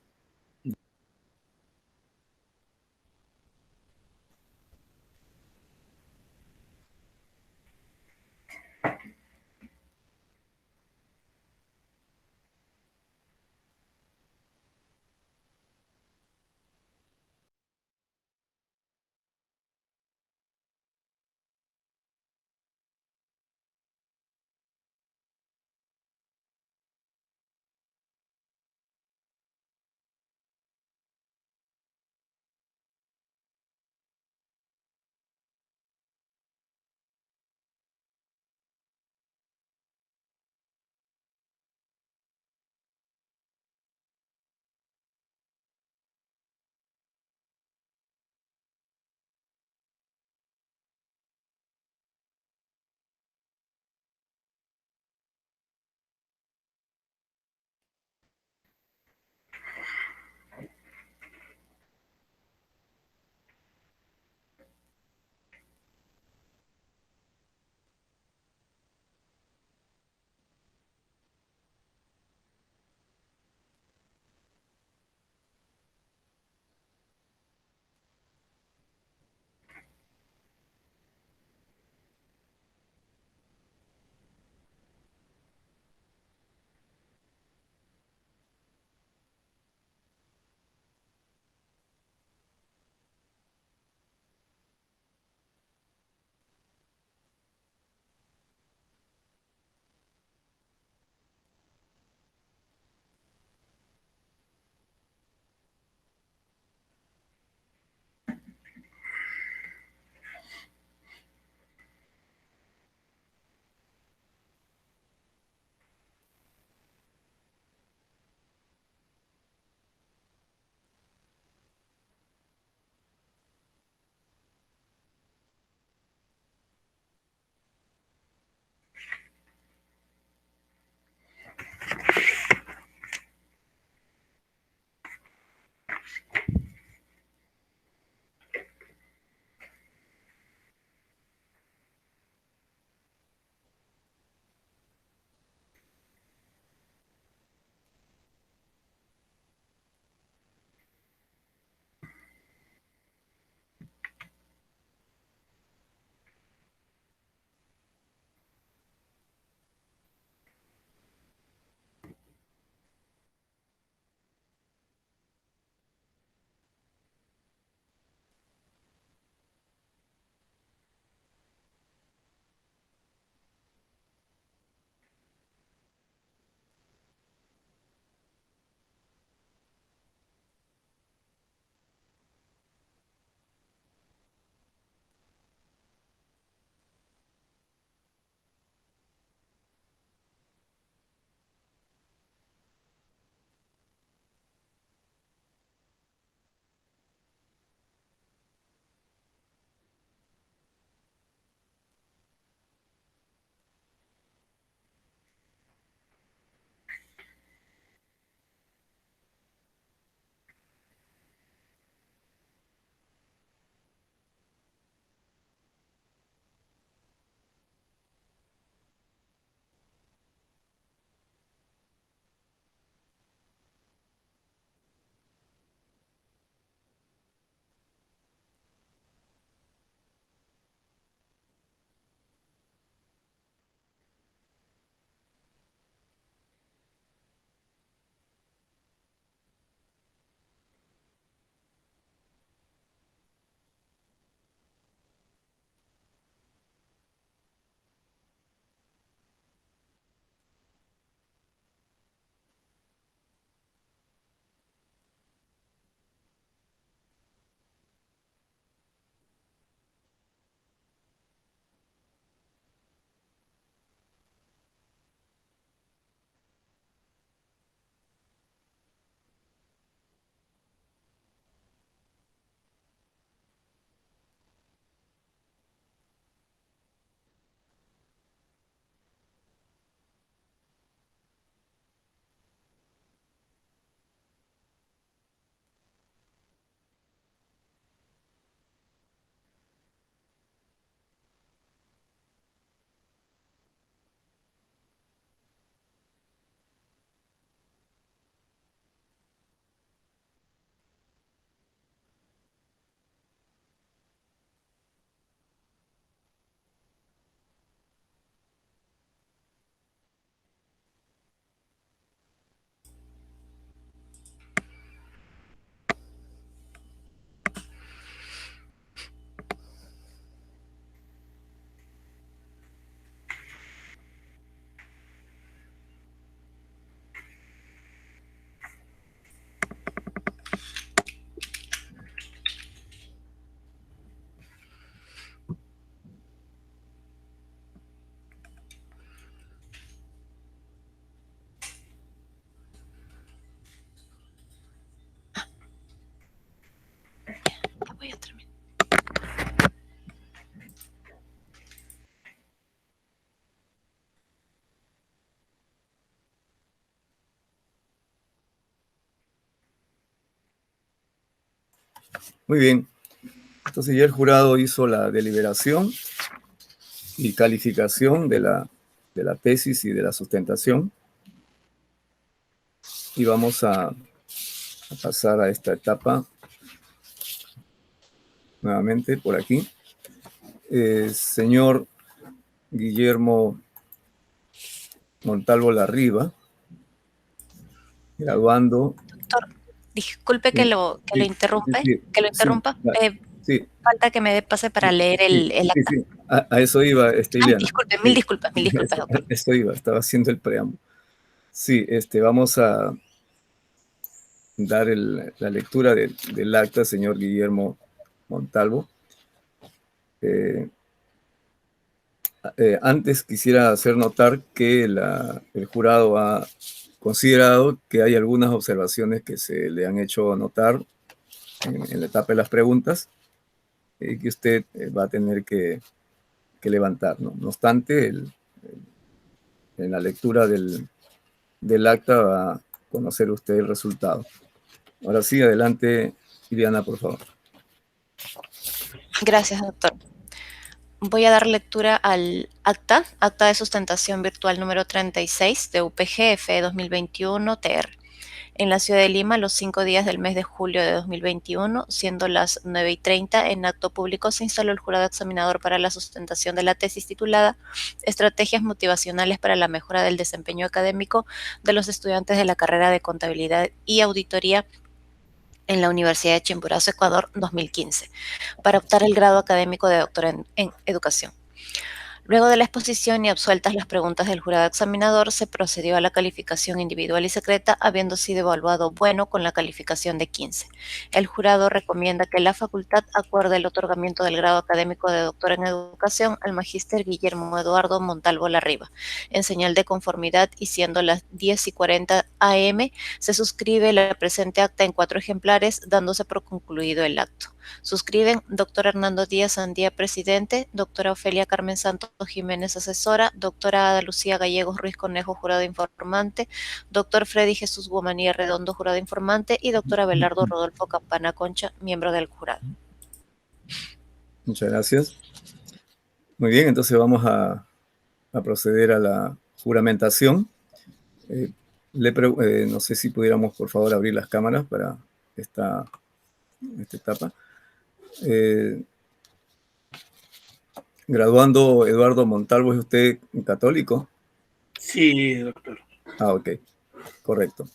Muy bien. Entonces ya el jurado hizo la deliberación y calificación de la tesis y de la sustentación. Y vamos a pasar a esta etapa nuevamente por aquí. Señor Guillermo Montalvo Larriba, graduando. Doctor, disculpe que lo interrumpa. Sí. Falta que me dé pase para leer el acta. Sí. A eso iba, Ileana. Disculpe, mil disculpas, doctor. Eso iba, estaba haciendo el preámbulo. Sí, vamos a dar la lectura del acta, señor Guillermo Montalvo. Antes quisiera hacer notar que el jurado ha considerado que hay algunas observaciones que se le han hecho notar en la etapa de las preguntas que usted va a tener que levantar, ¿no? No obstante, en la lectura del acta va a conocer usted el resultado. Ahora sí, adelante, Ileana, por favor. Gracias, doctor. Voy a dar lectura al acta de sustentación virtual número 36 de UPG FE 2021 TR. En la ciudad de Lima, los 5 días del mes de julio de 2021, siendo las 9:30, en acto público se instaló el jurado examinador para la sustentación de la tesis titulada Estrategias motivacionales para la mejora del desempeño académico de los estudiantes de la carrera de Contabilidad y Auditoría en la Universidad de Chimborazo, Ecuador, 2015, para optar el grado académico de doctor en educación. Luego de la exposición y absueltas las preguntas del jurado examinador, se procedió a la calificación individual y secreta, habiendo sido evaluado bueno con la calificación de 15. El jurado recomienda que la facultad acuerde el otorgamiento del grado académico de doctor en educación al magíster Guillermo Eduardo Montalvo Larriba. En señal de conformidad y siendo las 10:40 am, se suscribe la presente acta en 4 ejemplares, dándose por concluido el acto. Suscriben doctor Hernando Díaz Andía, presidente, doctora Ofelia Carmen Santos Jiménez, asesora, doctora Ada Lucía Gallegos Ruiz Conejo, jurado informante, doctor Freddy Jesús Guamanía Redondo, jurado informante, y doctor Abelardo Rodolfo Campana Concha, miembro del jurado. Muchas gracias. Muy bien, entonces vamos a proceder a la juramentación. No sé si pudiéramos, por favor, abrir las cámaras para esta etapa. Graduando Eduardo Montalvo, ¿es usted católico? Sí, doctor. Ok, correcto.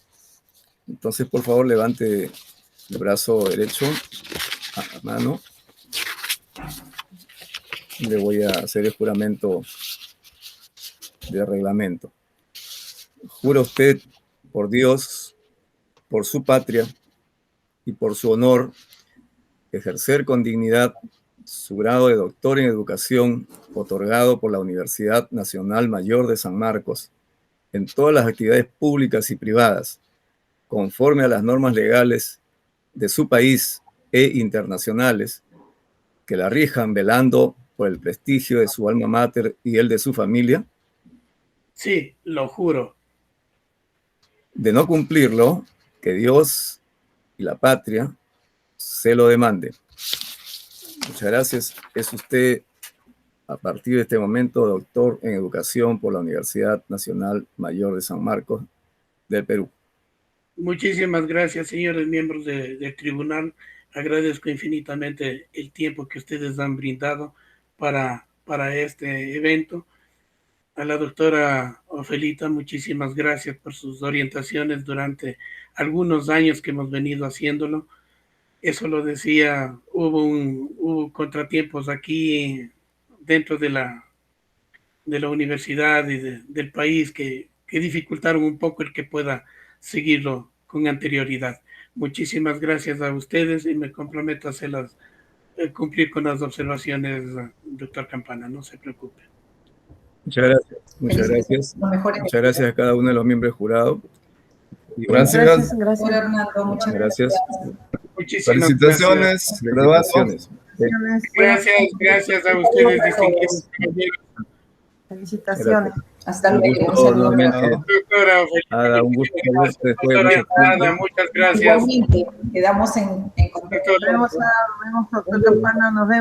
Entonces, por favor, levante el brazo derecho a la mano. Le voy a hacer el juramento de reglamento. ¿Jura usted por Dios, por su patria y por su honor, ejercer con dignidad su grado de doctor en educación otorgado por la Universidad Nacional Mayor de San Marcos en todas las actividades públicas y privadas, conforme a las normas legales de su país e internacionales, que la rijan velando por el prestigio de su alma mater y el de su familia? Sí, lo juro. De no cumplirlo, que Dios y la patria se lo demande. Muchas gracias. Es usted, a partir de este momento, doctor en educación por la Universidad Nacional Mayor de San Marcos del Perú. Muchísimas gracias, señores miembros del tribunal. Agradezco infinitamente el tiempo que ustedes han brindado para este evento. A la doctora Ofelita, muchísimas gracias por sus orientaciones durante algunos años que hemos venido haciéndolo. Eso lo decía, hubo contratiempos aquí dentro de la universidad y del país que dificultaron un poco el que pueda seguirlo con anterioridad. Muchísimas gracias a ustedes y me comprometo a cumplir con las observaciones, doctor Campana, no se preocupe. Muchas gracias. Muchas gracias. Muchas gracias a cada uno de los miembros del jurado. Gracias. Doctor Hernando, muchas gracias. Muchísimas felicitaciones. Felicitaciones. Gracias a ustedes, distinguidos. Felicitaciones. Hasta Un luego. Un gusto saludo. nuevamente. Doctora Ada, un gusto verte después de Doctora mucho tiempo. Ada, muchas gracias. Igualmente, quedamos en contacto. Doctora, Nos vemos, doctor Campana, nos vemos.